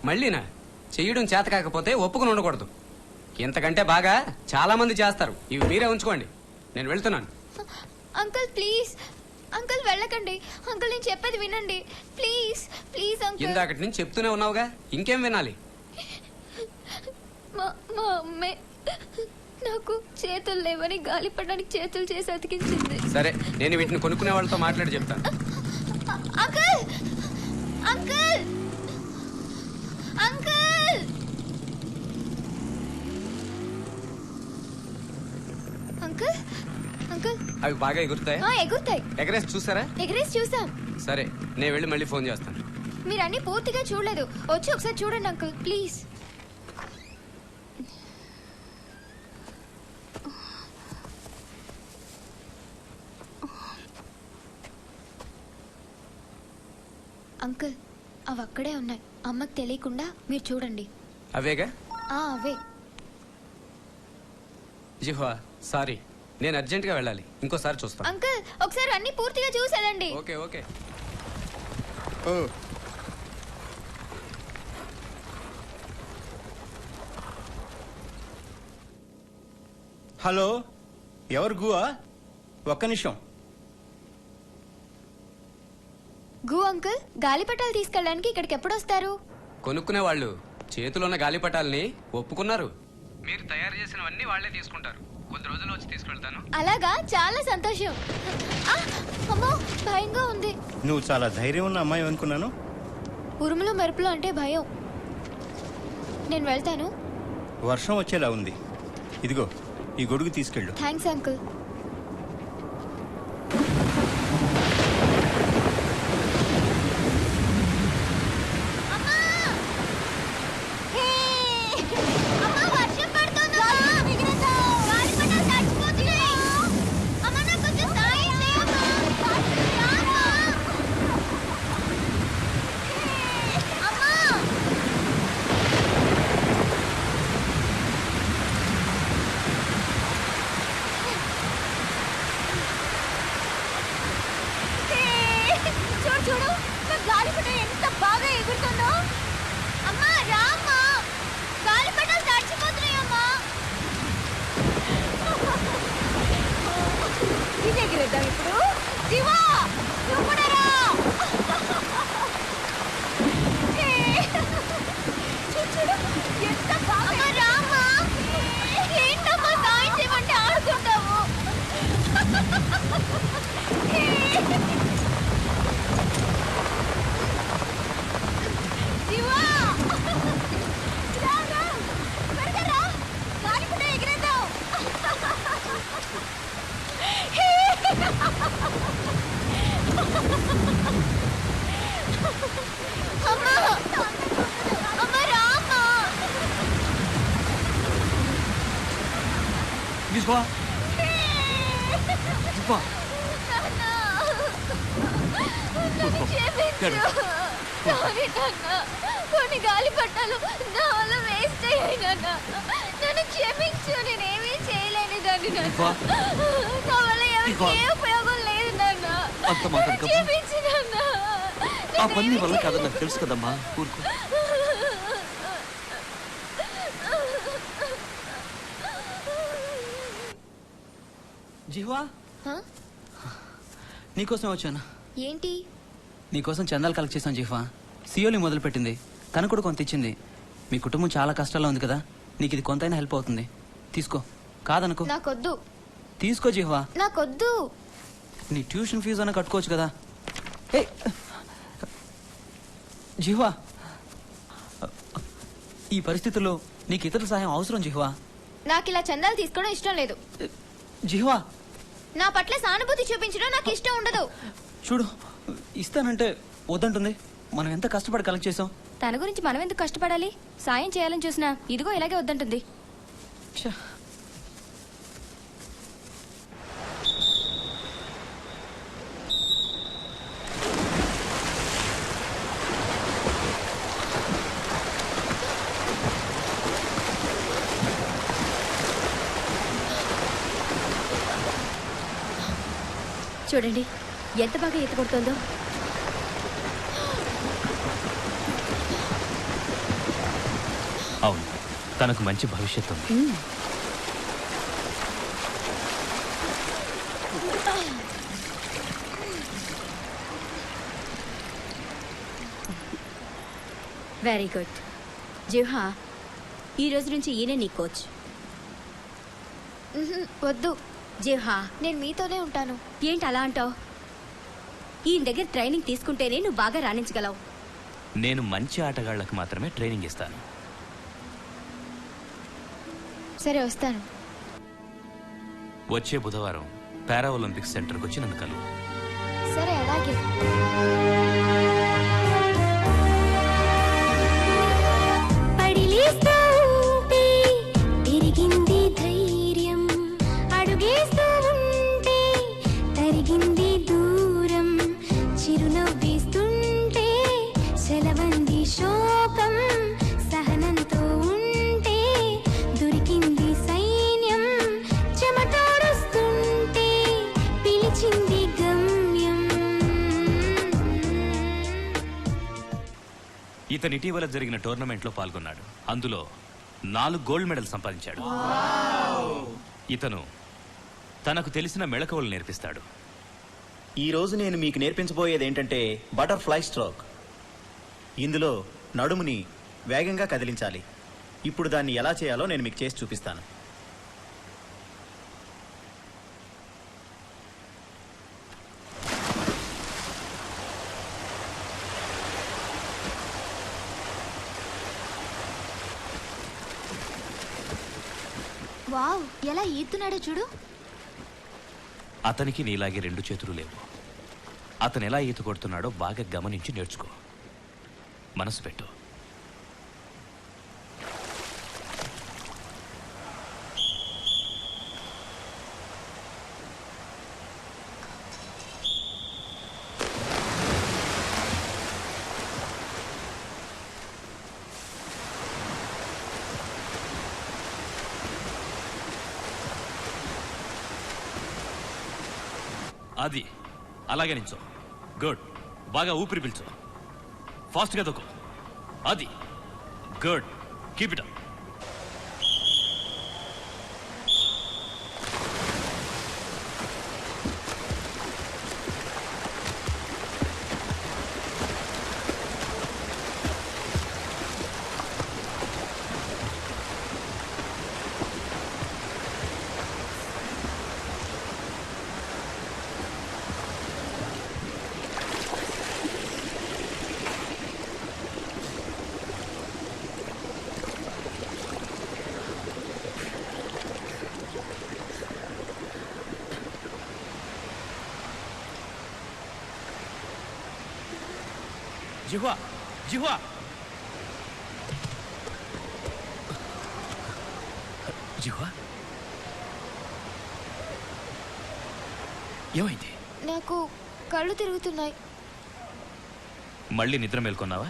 మళ్ళీనా? చెయ్యడం చేత కాకపోతే ఒప్పుకుని ఉండకూడదు. ఇంతకంటే బాగా చాలా మంది చేస్తారు. ఇవి మీరే ఉంచుకోండి, నేను వెళ్తున్నాను. అంకుల్ ప్లీజ్, అంకుల్ వెళ్ళకండి. అంకుల్ నేను చెప్పేది వినండి ప్లీజ్. Please uncle. ఇందాకటి నుంచి చెప్తూనే ఉన్నావుగా, ఇంకేం వినాలి? మా అమ్మే నాకు చేతులు లేవని గాలిపడానికి చేతులు చేసి అతికించింది. సరే, నేను వీటిని కొనుక్కునే వాళ్ళతో మాట్లాడి చెప్తాను. Uncle uncle uncle uncle uncle అవి బాగా ఎగురుతాయి. ఎగురుతాయి. ఎగరేసి చూసారా? ఎగరేసి చూసాం. సరే, నేను వెళ్ళి మళ్ళీ ఫోన్ చేస్తాను. మీరు అన్ని పూర్తిగా చూడలేదు, వచ్చి ఒకసారి చూడండి అంకుల్ ప్లీజ్. అంకుల్ అవి అక్కడే ఉన్నాయి, అమ్మకి తెలియకుండా మీరు చూడండి. అవేగా? అవే. జిహ్వా సారీ, నేను అర్జెంటుగా వెళ్ళాలి. ఇంకోసారి చూస్తాను. అంకుల్ ఒకసారి అన్ని పూర్తిగా చూసి వెళ్ళండి. Okay okay. హలో, ఎవరు గువా? ఒక్క నిమిషం. గు అంకుల్ గాలిపటాలు తీసుకెళ్ళడానికి ఇక్కడికి ఎప్పుడు వస్తారు? కొనుక్కునే వాళ్ళు చేతిలో ఉన్న గాలిపటాలని ఒప్పుకున్నారు. మీరు తయారు చేసినవన్నీ వాళ్ళే తీసుకుంటారు. కొద్ది రోజులు వచ్చి తీసుకెళ్తాను. అలాగా, చాలా సంతోషం. అమ్మో భయంగా ఉంది. నువ్వు చాలా ధైర్యం ఉన్న అమ్మాయి అనుకున్నాను. ఉరుములు మెరుపులు అంటే భయం. నేను వెళ్తాను. వర్షం వచ్చేలా ఉంది. ఇదిగో ఈ గొడుగు తీసుకెళ్ళు. Thanks uncle. నన్ను క్షమించు. సారీ నాన్న. కొన్ని గాలి పట్టాలు నా వల్ల వేస్ట్ అయ్యాయి నాన్న. నన్ను క్షమించు. నేనేమీ చేయలేని దాన్ని నాన్న. నా వల్ల ఎవరికి ఏ ఉపయోగం లేదు నాన్న. అంత మాట్లాడకమ్మా. క్షమించు నాన్న. ఆ పని నీ వల్ల కాదని నాకు తెలుసు కదమ్మా. ఊరుకో. జిహ్వా, నీకోసం వచ్చాను. ఏంటి? నీకోసం చందాలు కలెక్ట్ చేశాను జిహ్వా. సియోని మొదలుపెట్టింది, తను కూడా కొంత ఇచ్చింది. మీ కుటుంబం చాలా కష్టాల్లో ఉంది కదా, నీకు ఇది కొంతైనా హెల్ప్ అవుతుంది. తీసుకో, కాదనుకో. నాకొద్దు. తీసుకో జిహ్వా. నాకొద్దు. నీ ట్యూషన్ ఫీజు అన్న కట్టుకోవచ్చు కదా. ఏ జిహ్వా, ఈ పరిస్థితుల్లో నీకు ఇతరుల సహాయం అవసరం జిహ్వా. నాకు ఇలా చందాలు తీసుకోవడం ఇష్టం లేదు. జిహ్వా, నా పట్ల సానుభూతి చూపించడం నాకు ఇష్టం ఉండదు. చూడు, ఇస్తానంటే వద్దంటుంది. మనం ఎంత కష్టపడి కలెక్ట్ చేసాం. తన గురించి మనం ఎందుకు కష్టపడాలి? సాయం చేయాలని చూసినా ఇదిగో ఇలాగే వద్దంటుంది. చూడండి ఎంత బాగా ఈత కొడుతుందో. అవును, తనకు మంచి భవిష్యత్తు ఉంది. Very good. జిహ్వా, ఈ రోజు నుంచి ఈయనే నీ కోచ్. వద్దు జిహ్వా, నేను మీతోనే ఉంటాను. ఏంటి అలా అంటావు? ఈయన దగ్గర ట్రైనింగ్ తీసుకుంటేనే నువ్వు బాగా రాణించగలవు. నేను మంచి ఆటగాళ్లకు మాత్రమే ట్రైనింగ్ ఇస్తాను. సరే, వస్తాను. వచ్చే బుధవారం పారా ఒలింపిక్స్ సెంటర్కి వచ్చి నన్ను కలువు. సరే, అలాగే. ఇతను ఇటీవల జరిగిన టోర్నమెంట్లో పాల్గొన్నాడు. అందులో 4 గోల్డ్ మెడల్ సంపాదించాడు. ఇతను తనకు తెలిసిన మెళకువలు నేర్పిస్తాడు. ఈ రోజు నేను మీకు నేర్పించబోయేది ఏంటంటే బటర్ఫ్లై స్ట్రోక్. ఇందులో నడుముని వేగంగా కదిలించాలి. ఇప్పుడు దాన్ని ఎలా చేయాలో నేను మీకు చేసి చూపిస్తాను. వావ్, ఎలా ఈదుతున్నాడో చూడు. అతనికి నీలాగే 2 చేతులు లేవు. అతను ఎలా ఈత కొడుతున్నాడో బాగా గమనించి నేర్చుకో. మనసు పెట్టు. అది అలాగే నించో. గుడ్. బాగా ఊపిరి పీల్చు. ఫాస్ట్గా దొక్కు. అది గుడ్. Keep it up. జిహ్వా, జిహ్వా. జిహ్వా, ఏమైంది? నాకు కళ్ళు తిరుగుతున్నాయి. మళ్ళీ నిద్ర మేల్కొన్నావా?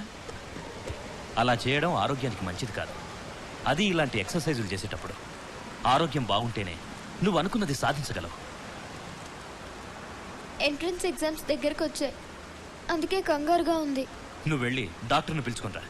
అలా చేయడం ఆరోగ్యానికి మంచిది కాదు. అది ఇలాంటి ఎక్సర్సైజులు చేసేటప్పుడు. ఆరోగ్యం బాగుంటేనే నువ్వు అనుకున్నది సాధించగలవు. ఎంట్రన్స్ ఎగ్జామ్స్ దగ్గరకు వచ్చాయి, అందుకే కంగారుగా ఉంది. నువ్వు వెళ్ళి డాక్టర్ని పిలుచుకునిరా.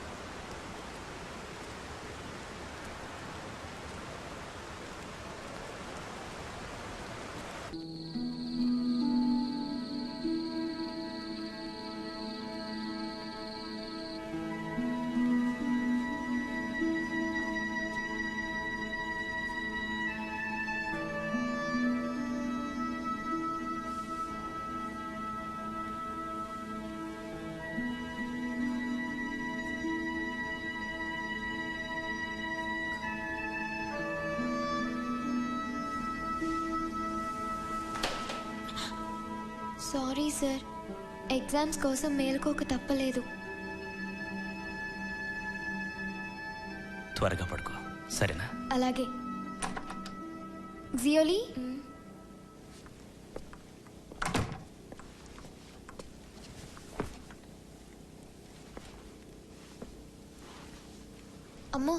సారీ సార్, ఎగ్జామ్స్ కోసం మేలుకోక తప్పలేదు. త్వరగా పడుకో, సరేనా? అలాగే. జియోలీ, అమ్మో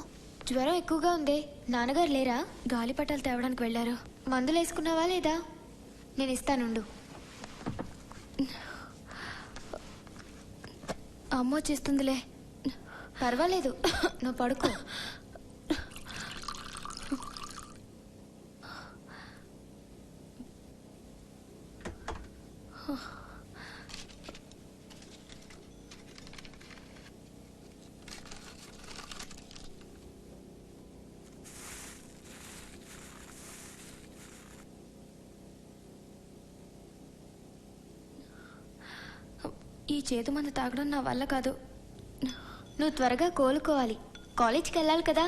జ్వరం ఎక్కువగా ఉందే. నాన్నగారు లేరా? గాలిపటాలు తేవడానికి వెళ్ళారు. మందులు వేసుకున్నావా లేదా? నేను ఇస్తానుండు. అమ్మో చేస్తుందిలే. పర్వాలేదు, నువ్వు పడుకో. ఈ చేతు మందు తాగడం నా వల్ల కాదు. నువ్వు త్వరగా కోలుకోవాలి. కాలేజ్కి వెళ్ళాలి కదా.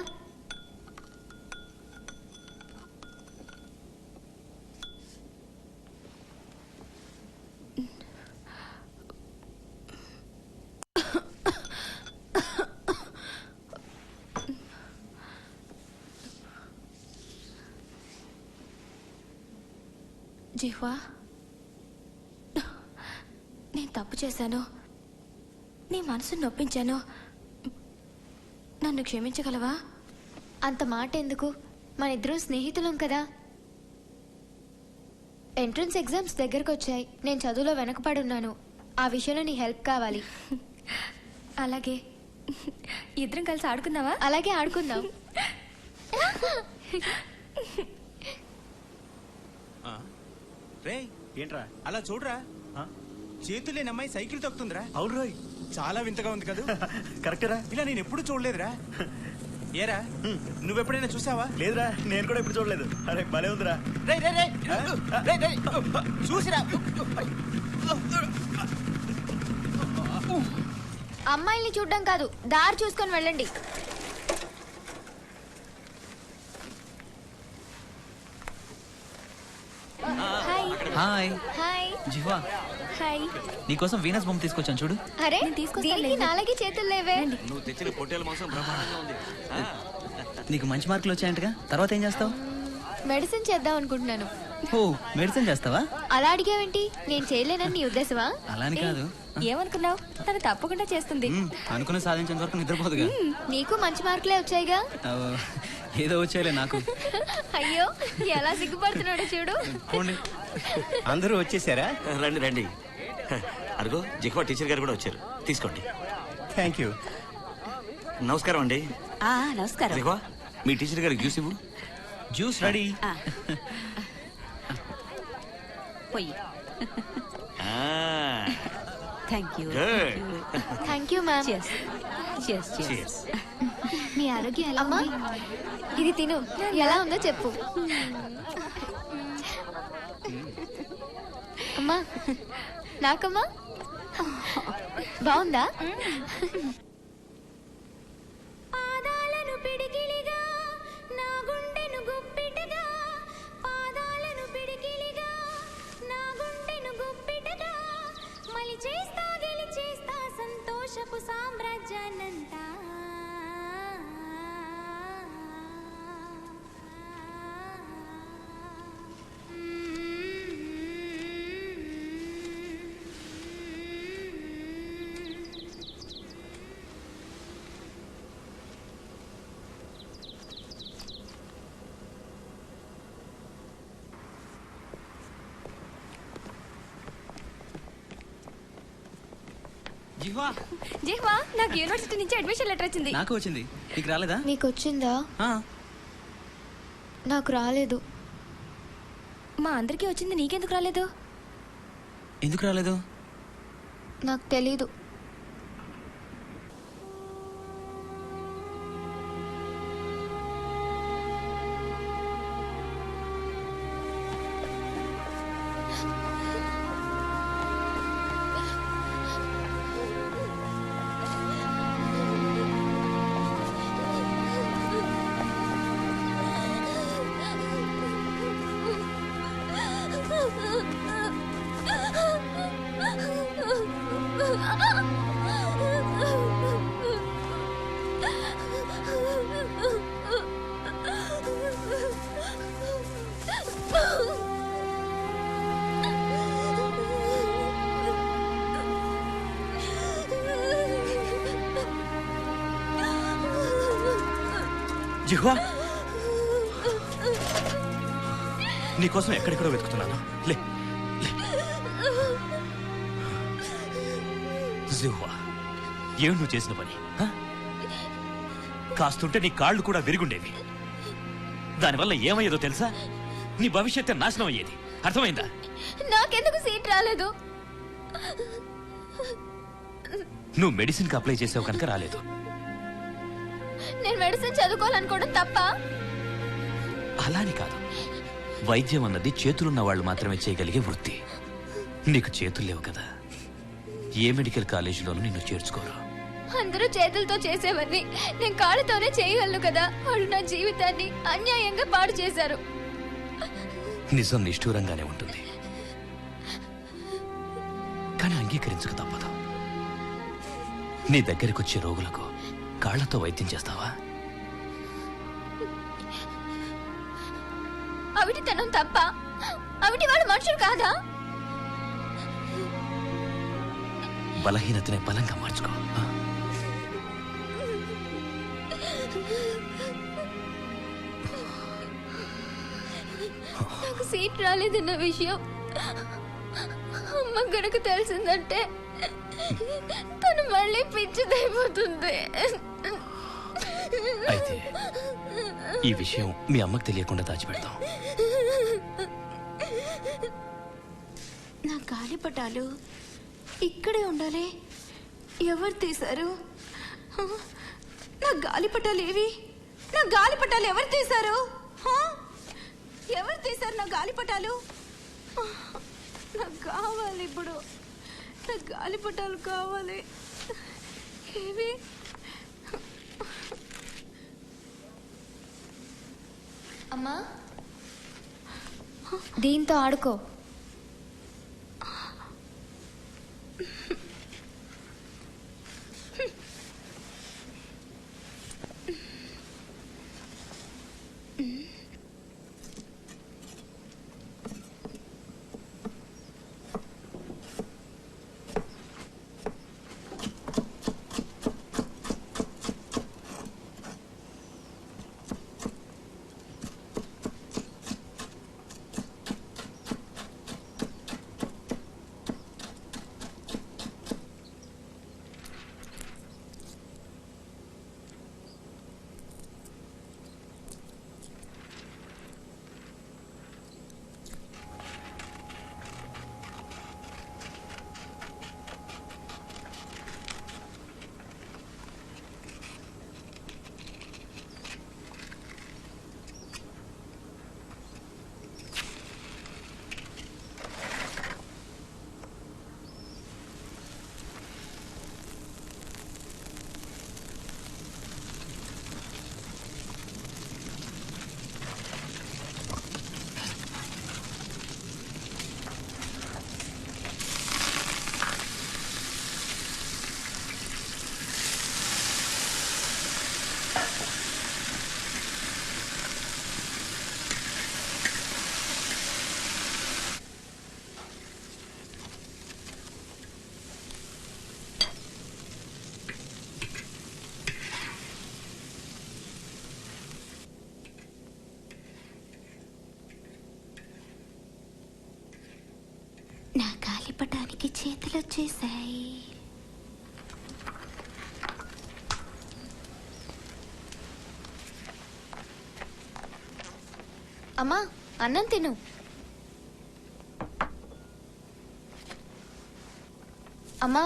జిహ్వా, నేను తప్పు చేశాను. నీ మనసును నొప్పించాను. నన్ను క్షమించగలవా? అంత మాట ఎందుకు? మన ఇద్దరం స్నేహితులం కదా. ఎంట్రన్స్ ఎగ్జామ్స్ దగ్గరకు వచ్చాయి. నేను చదువులో వెనకపడున్నాను. ఆ విషయంలో నీ హెల్ప్ కావాలి. అలాగే. ఇద్దరం కలిసి ఆడుకుందావా? అలాగే ఆడుకుందాం. రే ఏంట్రా అలా చూడరా, చేతులేని అమ్మాయి సైకిల్ తొక్కుతుందిరా. అవును రోయ్, చాలా వింతగా ఉంది కదా. కరెక్టరా? ఇలా నేను ఎప్పుడు చూడలేదురా. ఏరా నువ్వెప్పుడైనా చూసావా? లేదురా, నేను కూడా ఎప్పుడు చూడలేదు. అరే భలే ఉందిరా. రే రే రే రే రే చూసిరా. అమ్మాయిల్ని చూడడం కాదు, దారి చూసుకొని వెళ్ళండి. Hi hi. జిహ్వా, హాయ్. నీకోసం వీనస్ బొమ్మ తీసుకొచ్చాను చూడు. అరే దీనికి నాలాగే చేతులు లేవే. నువ్వు తెచ్చిన పొట్టేల మాంసం బ్రహ్మాండంగా ఉంది. నీకు మంచి మార్కులు వచ్చాయంటగా. తర్వాత ఏం చేస్తావు? మెడిసిన్ చేద్దాం అనుకుంటున్నాను. ఓ, మెడిసిన్ చేస్తావా? అలా అడిగావేంటి? నేను చేయలేనని నీ ఉద్దేశమా? అలాని కాదు. ఏమనుకున్నావు? తను తప్పకుండా చేస్తుంది. అనుకుని సాధించేంత వరకు నిద్రపోదుగా. నీకు మంచి మార్కులే వచ్చాయిగా. ఏదో వచ్చాయిలే నాకు. అయ్యో ఎలా సిగ్గుపడుతున్నాడో చూడు. అందరూ వచ్చేసారా? రండి రండి. అరుగో జిహ్వా టీచర్ గారు కూడా వచ్చారు. తీసుకోండి. Thank you. నమస్కారం అండి. నమస్కారం. జిహ్వా, మీ టీచర్ గారికి జ్యూస్ ఇవ్వు. Juice ready. పోయి. Thank you. Thank you ma'am. మీ ఆరోగ్యం ఎలా ఉంది? ఇది తిను, ఎలా ఉందో చెప్పు. అమ్మా నాకమ్మా బాగుందా? పాదాలను పిడికిలిగా నా గుండెను గుప్పిటగా, పాదాలను పిడికిలిగా నా గుండెను గుప్పిటగా, మలి చేస్తా గెలిచేస్తా సంతోషపు సామ్రాజ్యాన్నంతా. జిహ్వా జిహ్వా నాకు యూనివర్సిటీ నుంచి అడ్మిషన్ లెటర్ వచ్చింది. నాకు వచ్చింది, నీకు రాలేదా? నీకు వచ్చిందా? ఆ, నాకు రాలేదు. మా అందరికీ వచ్చింది, నీకెందుకు రాలేదు? ఎందుకు రాలేదు? నాకు తెలీదు. జిహ్వా, నీకోసం ఎక్కడెక్కడో వెతుకుతున్నాను. లే లే. జిహ్వా, ఏం నువ్వు చేసిన పని? ఆ? కాస్తుంటే నీ కాళ్ళు కూడా విరుగుండేవి. దానివల్ల ఏమయ్యేదో తెలుసా? నీ భవిష్యత్తు నాశనం అయ్యేది. అర్థమైందా? నాకెందుకు సీట్ రాలేదు? నువ్వు మెడిసిన్కి అప్లై చేసావు కనుక రాలేదు. నేను మెడిసిన్ చదువుకోవాలనుకోవడం తప్ప? అలాని కాదు, వైద్యం అన్నది చేతులున్న వాళ్ళు మాత్రమే చేయగలిగే వృత్తి. నీకు చేతులు లేవు కదా, ఏ మెడికల్ కాలేజీలోనూ నిన్ను చేర్చుకోరు. అందరూ చేతులతో చేసేవన్నీ నేను కాళ్ళతోనే చేయగలను కదా. వాళ్ళు నా జీవితాన్ని అన్యాయంగా పాడు చేశారు. నిజం నిష్ఠూరంగానే ఉంటుంది, కానీ అంగీకరించక తప్పదు. నీ దగ్గరికి వచ్చే రోగులకు కాళ్లతో వైద్యం చేస్తావా? అవిటితనం తప్ప? అవిటి వాళ్ళు మనుషులు కాదా? బలహీనతనే బలంగా మార్చుకో. నాకు సీట్ రాలేదన్న విషయం అమ్మ గనక తెలిసిందంటే తను మళ్ళీ పిచ్చిదైపోతుంది. అయితే ఈ విషయం మీ అమ్మకు తెలియకుండా దాచిపెడతాం. నా గాలిపటాలు ఇక్కడే ఉండాలి. ఎవరు తీశారు? నా గాలిపటాలు ఏవి? నా గాలిపటాలు ఎవరు తీశారు? ఎవరు తీశారు నా గాలిపటాలు? నాకు కావాలి ఇప్పుడు. నా గాలిపటాలు కావాలి. ఏవి? అమ్మా, దీంతో ఆడుకో. నా గాలిపటానికి చేతులు వచ్చేసాయి. అమ్మా అన్నం తిను. అమ్మా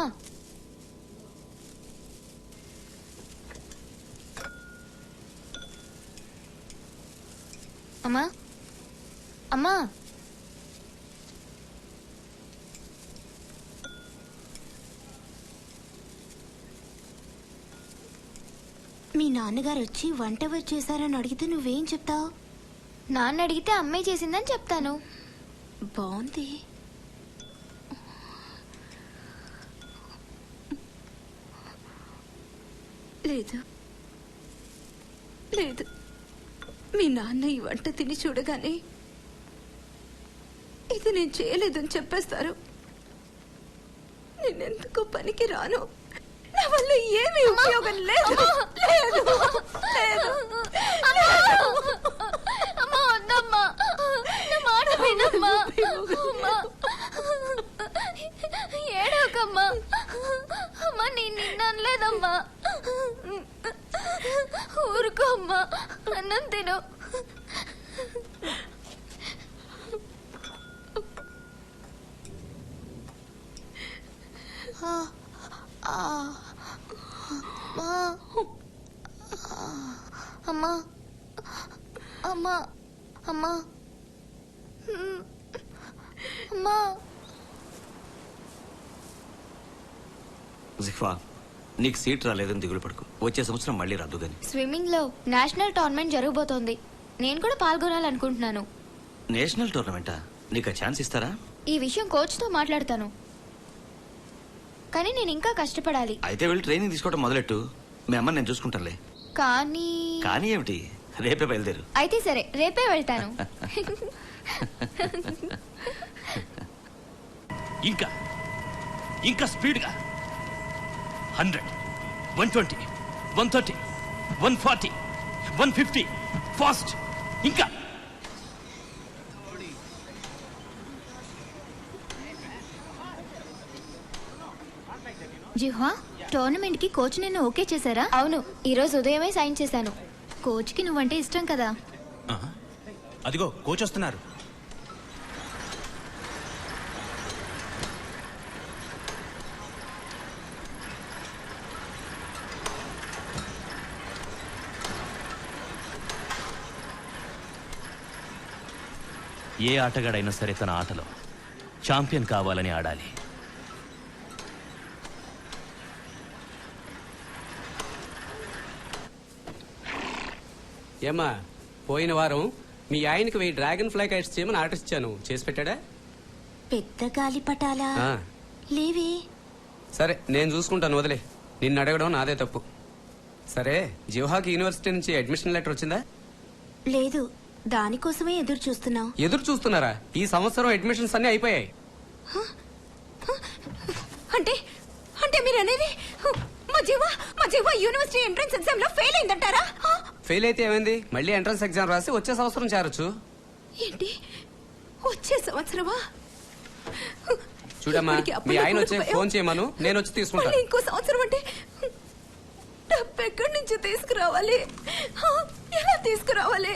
అమ్మా అమ్మా మీ నాన్నగారు వచ్చి వంట ఎవరు చేశారని అడిగితే నువ్వేం చెప్తావు? నాన్న అడిగితే అమ్మాయి చేసిందని చెప్తాను. బాగుంది. లేదు లేదు, మీ నాన్న ఈ వంట తిని చూడగానే ఇది నేను చేయలేదని చెప్పేస్తారు. నేనెందుకు పనికి రాను, నా వల్ల ఏమీ ఉపయోగం లేదు. లేదు లేదు అమ్మా వద్దమ్మా, నా మాట వినమ్మా. అమ్మా ఏడవకమ్మా. అమ్మా నేను నిన్ను అనలేదమ్మా. ఊరుకో అమ్మా, అన్నం తిను. అమ్మా అమ్మా అమ్మా అమ్మా. జిఫా, నీకు సీట్ రాలేదని దిగులు పడుకో. వచ్చే సంవత్సరం మళ్ళీ రాదు గాని. స్విమ్మింగ్ లో నేషనల్ టోర్నమెంట్ జరగబోతోంది. నేను కూడా పాల్గొనాలనుకుంటున్నాను. నేషనల్ టోర్నమెంటా? నీకు ఛాన్స్ ఇస్తారా? ఈ విషయం కోచ్ తో మాట్లాడతాను, కానీ నేను ఇంకా కష్టపడాలి. అయితే వెళ్ళి ట్రైనింగ్ తీసుకోవడం మొదలెట్టు. మీ అమ్మని నేను చూసుకుంటానులే. కానీ కానీ ఏమిటి, రేపే బయలుదేరు. అయితే సరే, రేపే వెళ్తాను. ఇంకా ఇంకా స్పీడ్గా 100, 120, 130, 140, 150 ఫాస్ట్. ఇంకా జిహ్వా, టోర్నమెంట్ కి కోచ్ నిన్ను ఓకే చేశారా? అవును, ఈ రోజు ఉదయమే సైన్ చేశాను. కోచ్ కి నువ్వంటే ఇష్టం కదా. అదిగో కోచ్ వస్తున్నారు. ఏ ఆటగాడైనా సరే తన ఆటలో ఛాంపియన్ కావాలని ఆడాలి. ఏమ్మా, పోయిన వారం మీ ఆయనకి 1000 డ్రాగన్ ఫ్లై కైట్స్ చేయమని ఆర్డర్ ఇచ్చాను. చేసి పెట్టాడా? పెద్ద గాలిపటాలా ఆ. లేవే. సరే, నేను చూసుకుంటాను, వదిలే. నిన్ను అడగడం నాదే తప్పు. సరే, జివహాకి యూనివర్సిటీ నుంచి అడ్మిషన్ లెటర్ వచ్చిందా? లేదు, దానికోసమే ఎదురు చూస్తున్నాం. ఎదురు చూస్తున్నారా? ఈ సంవత్సరం అడ్మిషన్స్ అన్ని అయిపోయాయి. అంటే అంటే మీరు అనేది మా జీవ యూనివర్సిటీ ఎంట్రన్స్ ఎగ్జామ్ లో ఫెయిల్ అయిందంటారా? ఫెయిల్ అయితే ఏమైంది? మళ్ళీ ఎంట్రన్స్ ఎగ్జామ్ రాసి వచ్చే సంవత్సరం చేరొచ్చు. ఏంటి, వచ్చే సంవత్సరమా? చూడమ్మా, మీ ఆయన వచ్చే ఫోన్ చేయమను, నేను వచ్చి తీసుకుంటాను. ఇంకో సంవత్సరం అంటే డబ్బు ఎక్కడి నుంచి తీసుకురావాలి? ఎలా తీసుకురావాలి?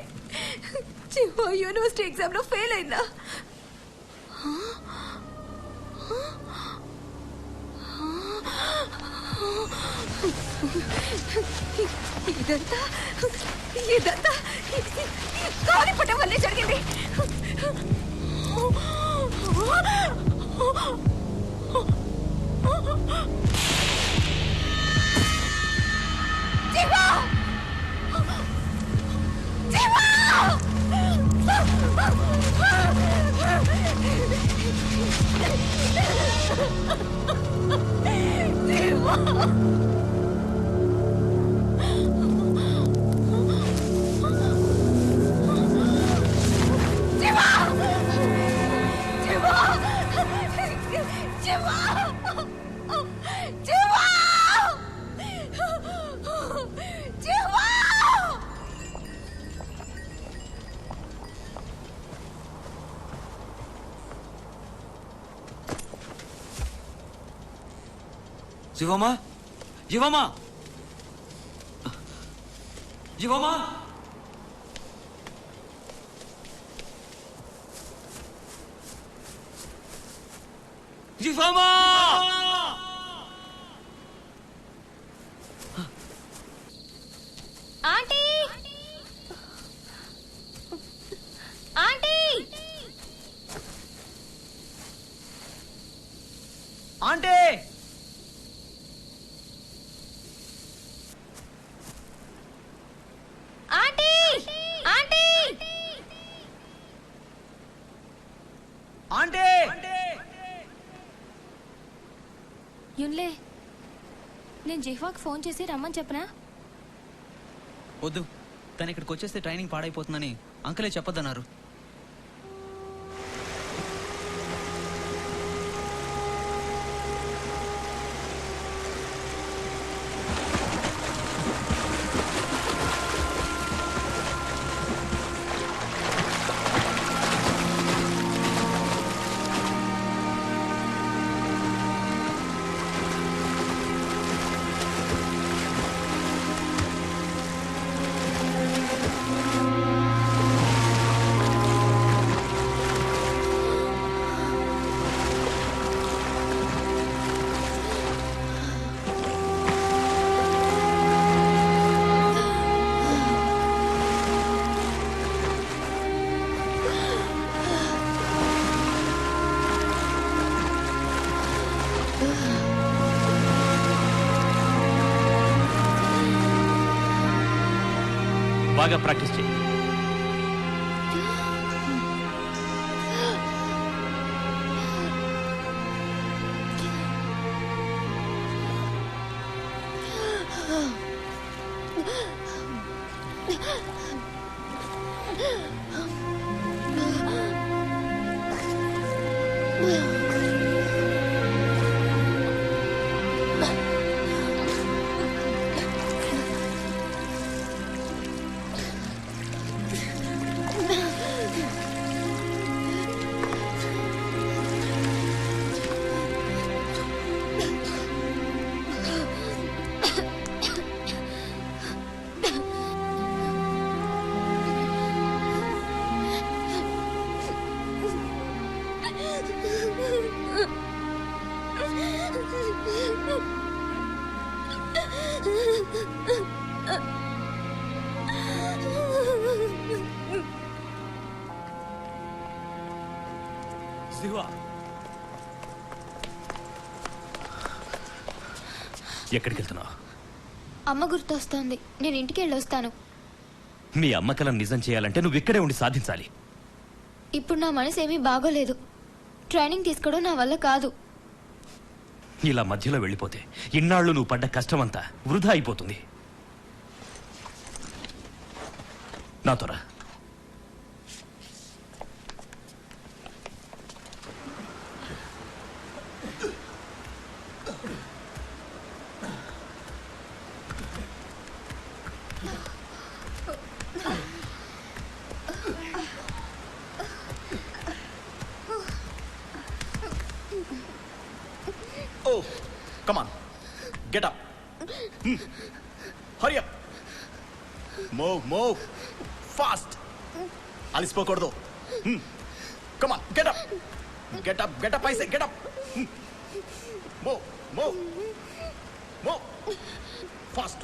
జీవ యూనివర్సిటీ ఎగ్జామ్ లో ఫెయిల్ అయిందా? ఇదంతా ఇదంతా గాలిపటం వల్లే జరిగింది. జీవా! జీవా! జీవా! జీవమ్మా, జీవమ్మా, జీవమ్మా, జిఫామా! Aunty aunty aunty aunty aunty aunty యున్లే నేను జిహ్వాకి ఫోన్ చేసి రమ్మని చెప్పనా? వద్దు, తను ఇక్కడికి వచ్చేస్తే ట్రైనింగ్ పాడైపోతుందని అంకలే చెప్పొద్దన్నారు. బాగా ప్రాక్టీస్ చేయి. ఎక్కడికి వెళ్తున్నావు? అమ్మ గుర్తొస్తోంది. నేను ఇంటికి వెళ్ళొస్తాను. మీ అమ్మ కలను నిజం చేయాలంటే నువ్వు ఇక్కడే ఉండి సాధించాలి. ఇప్పుడు నా మనసు ఏమీ బాగోలేదు. ట్రైనింగ్ తీసుకోవడం నా వల్ల కాదు. ఇలా మధ్యలో వెళ్ళిపోతే ఇన్నాళ్ళు నువ్వు పడ్డ కష్టమంతా వృధా అయిపోతుంది. నాతో రా. Oh, come on. Get up. Hurry up. Move. Fast. అలిసిపోకూడదు. Come on, get up. Get up, I say, get up. Move. Fast.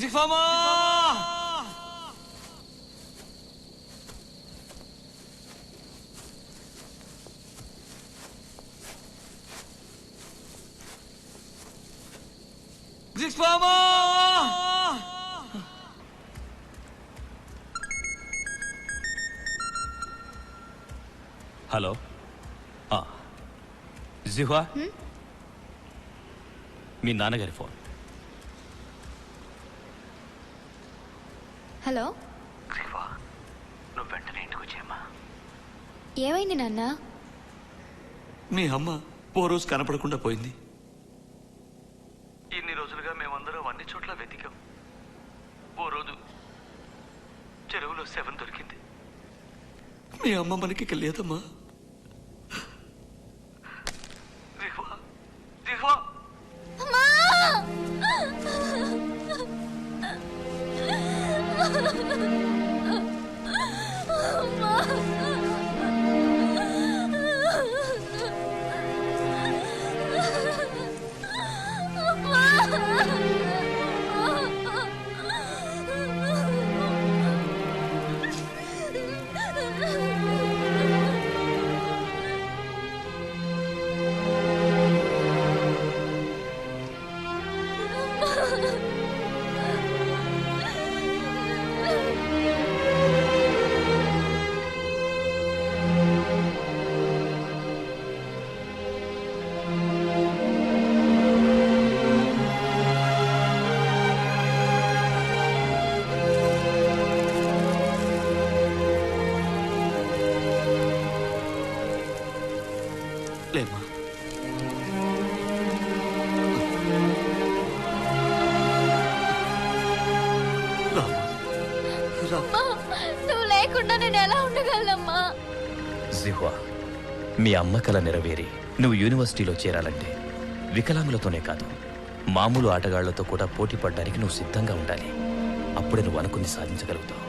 జిఫామా! జిఫామా! హలో, జిహ్వా, మీ నాన్నగారి ఫోన్. హలో, నువ్వు వెంటనే ఇంటికి వచ్చేయమ్మా. ఏమైంది నాన్న? మీ అమ్మ ఓ రోజు కనపడకుండా పోయింది. ఇన్ని రోజులుగా మేమందరం అన్ని చోట్ల వెతికాం. ఓ రోజు చెరువులో శవం దొరికింది. మీ అమ్మ మనకి లేదమ్మా. జిహ్వా! లేమ్మా. నువ్వు లేకుండా నేను ఎలా ఉండగలనమ్మా? జిహ్వా, మీ అమ్మ కల నెరవేరి నువ్వు యూనివర్సిటీలో చేరాలంటే వికలాంగులతోనే కాదు, మామూలు ఆటగాళ్లతో కూడా పోటీ పడడానికి నువ్వు సిద్ధంగా ఉండాలి. అప్పుడే నువ్వు అనుకుంది సాధించగలుగుతావు.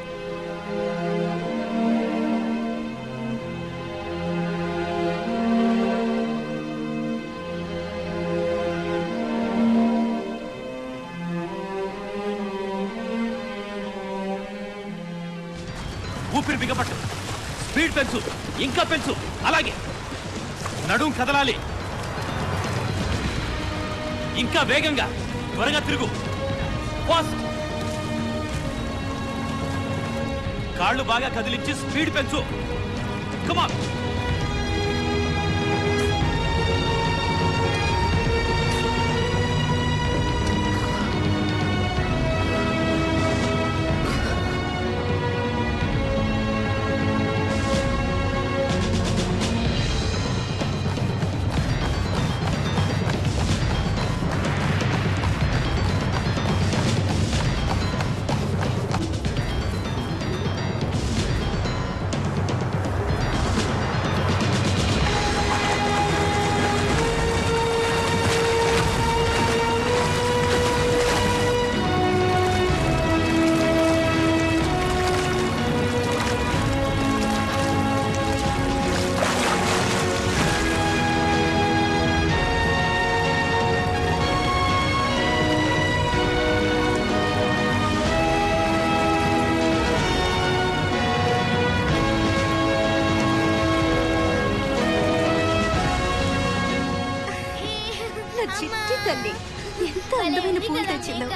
ఊపిరి బిగపట్టు, స్పీడ్ పెంచు, ఇంకా పెంచు, అలాగే నడుం కదలాలి, ఇంకా వేగంగా, త్వరగా తిరుగు, ఫాస్ట్. కాళ్ళు బాగా కదిలించి స్పీడ్ పెంచు, కమాన్. చిట్టి తల్లి ఎంత అందమైన పూలు తెచ్చిందో.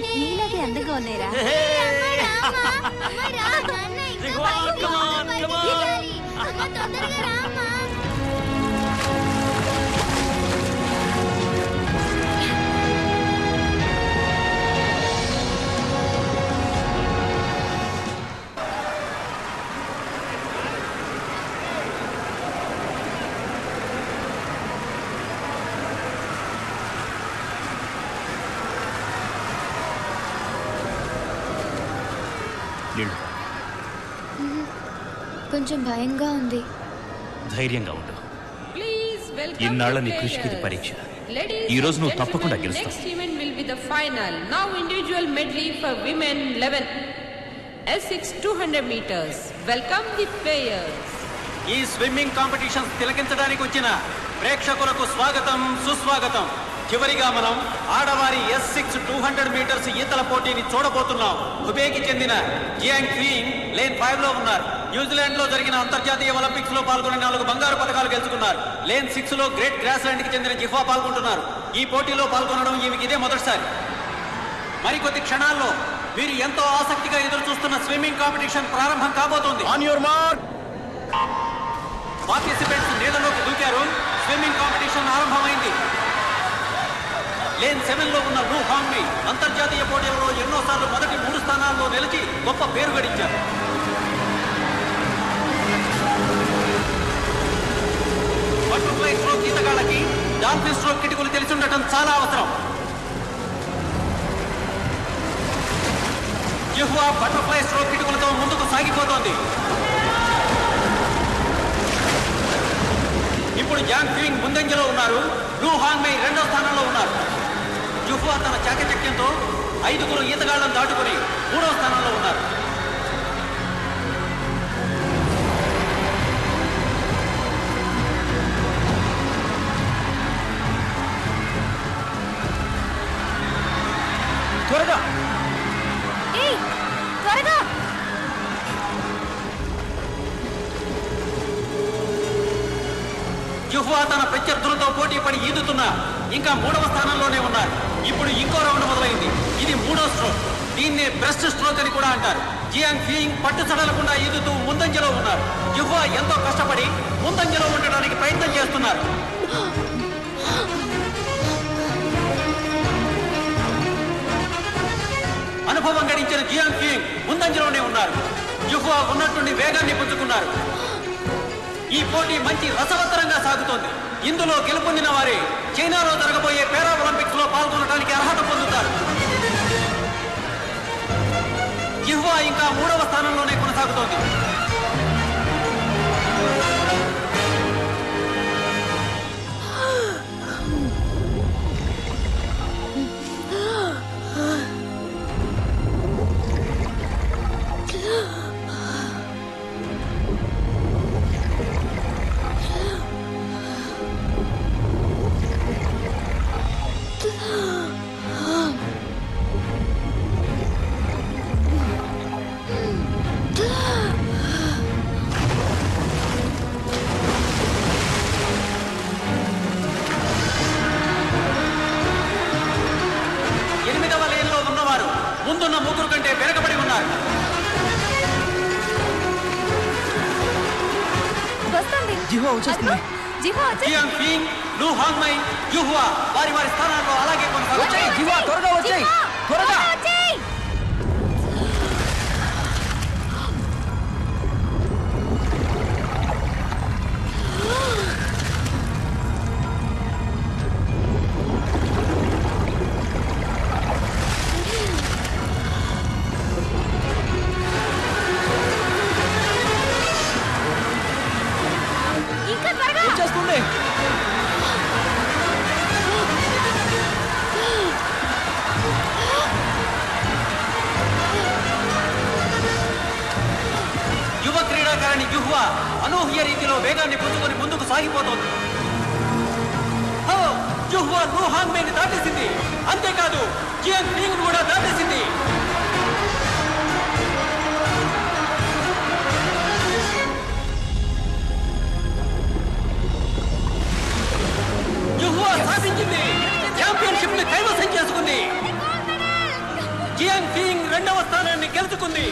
నీలాగే అందంగా ఉన్నాయిరా. కొంచెం భయంగా ఉంది. ధైర్యంగా ఉండు. ఇన్నాళ్ళ నీ కృషికి ఇది పరీక్ష. ఈ రోజు నువ్వు తప్పకుండా గెలుస్తావు. Next event will be the final. Now individual medley for women 11. S6 200 meters. Welcome the players. ఈ స్విమ్మింగ్ కాంపిటీషన్స్ తిలకించడానికి వచ్చిన ప్రేక్షకులకు స్వాగతం, సుస్వాగతం. చివరిగా మనం ఆడవారి S6 200 మీటర్స్ ఈతల పోటీని చూడబోతున్నాం. హుబేకి చెందిన జియాంగ్ క్వీన్ లేన్ 5 లో ఉన్నారు. న్యూజిలాండ్ లో జరిగిన అంతర్జాతీయ ఒలింపిక్స్ లో పాల్గొని 4 బంగారు పథకాలు గెలుచుకున్నారు. లేన్ 6 లో గ్రేట్ గ్రాస్లాండ్ కి చెందిన జిహ్వా పాల్గొంటున్నారు. ఈ పోటీలో పాల్గొనడం ఈమెకి ఇదే మొదటిసారి. మరికొద్ది క్షణాల్లో మీరు ఎంతో ఆసక్తిగా ఎదురు చూస్తున్న స్విమ్మింగ్ కాంపిటీషన్ ప్రారంభం కాబోతోంది. On your mark. పార్టిసిపెంట్స్ నీళ్లలోకి దూకారు. స్విమ్మింగ్ కాంపిటీషన్ ఆరంభమైంది. లేన్ 7 లో ఉన్న లూ హాంగ్మీ అంతర్జాతీయ పోటీలలో ఎన్నోసార్లు మొదటి 3 స్థానాల్లో నిలిచి గొప్ప పేరు గడించారు. బటర్ఫ్లై స్ట్రోక్ ఈతగాళ్ళకి డాల్ఫిన్ స్ట్రోక్ కిటికలు తెలిసి ఉండటం చాలా అవసరం. జిహ్వా బటర్ఫ్లై స్ట్రోక్ కిటికలతో ముందుకు సాగిపోతోంది. ఇప్పుడు జాంగ్ క్వింగ్ ముందంజలో ఉన్నారు. లూ హాంగ్మై 2వ స్థానంలో ఉన్నారు. జిహ్వా తన చాకచక్యంతో 5 ఈతగాళ్లను దాటుకుని 3వ స్థానంలో ఉన్నారు. త్వరగా త్వరగా. జిహ్వా తన ప్రత్యర్థులతో పోటీ పడి ఈదుతున్నా ఇంకా 3వ స్థానంలోనే ఉన్నారు. ఇప్పుడు ఇంకో రౌండ్ మొదలైంది. ఇది 3వ స్ట్రోక్. దీన్నే బ్రెస్ట్ స్ట్రోక్ అని కూడా అంటారు. జియాంగ్ ఫియింగ్ పట్టు సడలకుండా ఈదుతూ ముందంజలో ఉన్నారు. జిహ్వా ఎంతో కష్టపడి ముందంజలో ఉండడానికి ప్రయత్నం చేస్తున్నారు. అనుభవం గడించిన జియాంగ్ ఫియింగ్ ముందంజలోనే ఉన్నారు. జిహ్వా ఉన్నట్టుండి వేగాన్ని పుంజుకున్నారు. ఈ పోటీ మంచి రసవత్తరంగా సాగుతోంది. ఇందులో గెలుపొందిన వారే చైనాలో జరగబోయే పారా ఒలింపిక్స్ లో పాల్గొనడానికి అర్హత పొందుతారు. జిహ్వా ఇంకా 3వ స్థానంలోనే కొనసాగుతోంది. ముందున్న ముగ్గురు కంటే వెనకబడి ఉన్నారు. జియాంగ్ ఫింగ్, లు హాంగ్మై, యుహువా వారి వారి స్థానాల్లో అలాగే కొనసాగుతారు. త్వరగా వచ్చాయి, త్వరగా. వచ్చేస్తుంది. యువ క్రీడాకారిణి యుహువా అనూహ్య రీతిలో వేగాన్ని పుంజుకొని ముందుకు సాగిపోతోంది. యుహువా లు హాంగ్మైని దాటేసింది. అంతేకాదు జియాంగ్ ఫింగ్ కూడా దాటేసింది. సాధించింది. ఛాంపియన్షిప్ ని కైవసం చేసుకుంది. జియాంగ్ ఫింగ్ 2వ స్థానాన్ని గెలుచుకుంది.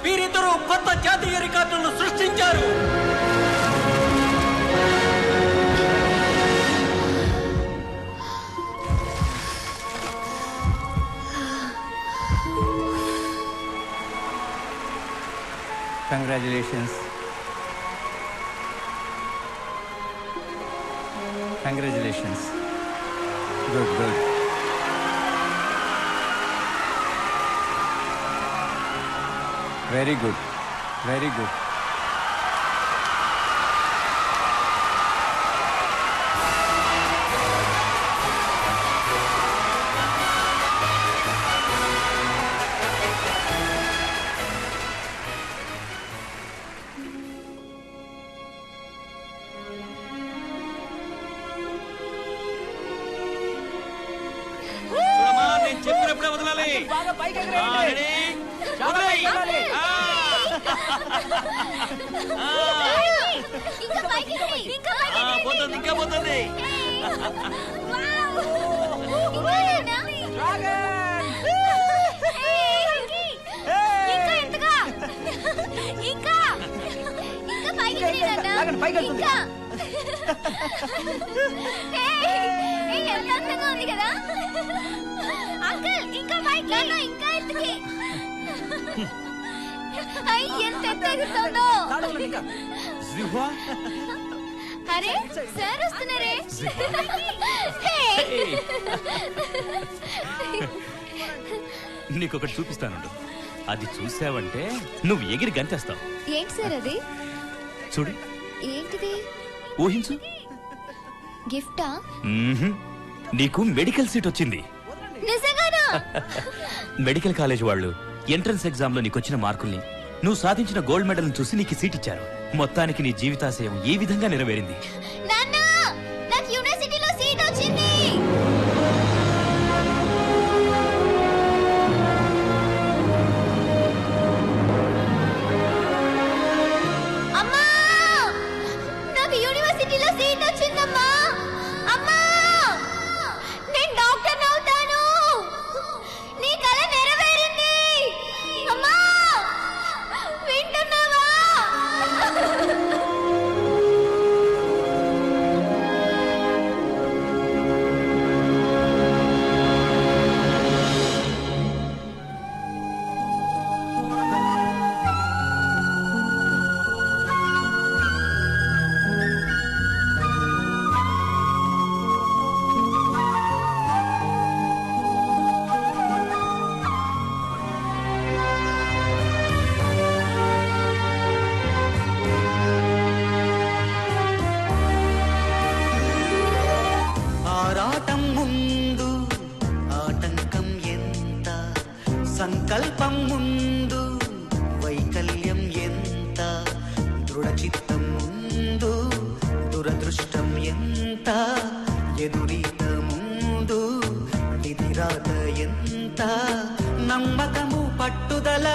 వీరిద్దరూ కొత్త జాతీయ రికార్డులను సృష్టించారు. Congratulations. Congratulations. Good good. Very good, very good. చెప్పినప్పుడే వదలాలి. పోతుంది, ఇంకా పోతుంది. ఎంత అందంగా ఉంది కదా అంకుల్. ఇంకా బైక్ ఇంకా ఎత్తుకి. ఎంత ఎత్తుతుందో. అరే సార్ వస్తున్నారే. నీకొకటి చూపిస్తానుండు. అది చూసావంటే నువ్వు ఎగిరి గంతేస్తావు. ఏంటి సార్ అది? చూడు. ఏంటిది? ఊహించు. గిఫ్టా? నీకు మెడికల్ సీట్ వచ్చింది. నిజంగానా? మెడికల్ కాలేజ్ వాళ్ళు ఎంట్రన్స్ ఎగ్జామ్ లో నీకొచ్చిన మార్కుల్ని, నువ్వు సాధించిన గోల్డ్ మెడల్ చూసి నీకు సీట్ ఇచ్చారు. మొత్తానికి నీ జీవితాశయం ఏ విధంగా నెరవేరింది. నాన్నా, నాకు యూనివర్సిటీలో సీట్ వచ్చింది. అమ్మా, నాకు యూనివర్సిటీలో సీట్ వచ్చిందమ్మా. అమ్మా, నేను డాక్టర్ అవుతాను. నీ కల నెరవేరింది. అమ్మా, వింటున్నావా? సంకల్పం ముందు వైకల్యం ఎంత, దృఢచిత్తం ముందు దురదృష్టం ఎంత, ఎదురీత ముందు విధిరాత ఎంత, నమ్మకము పట్టుదల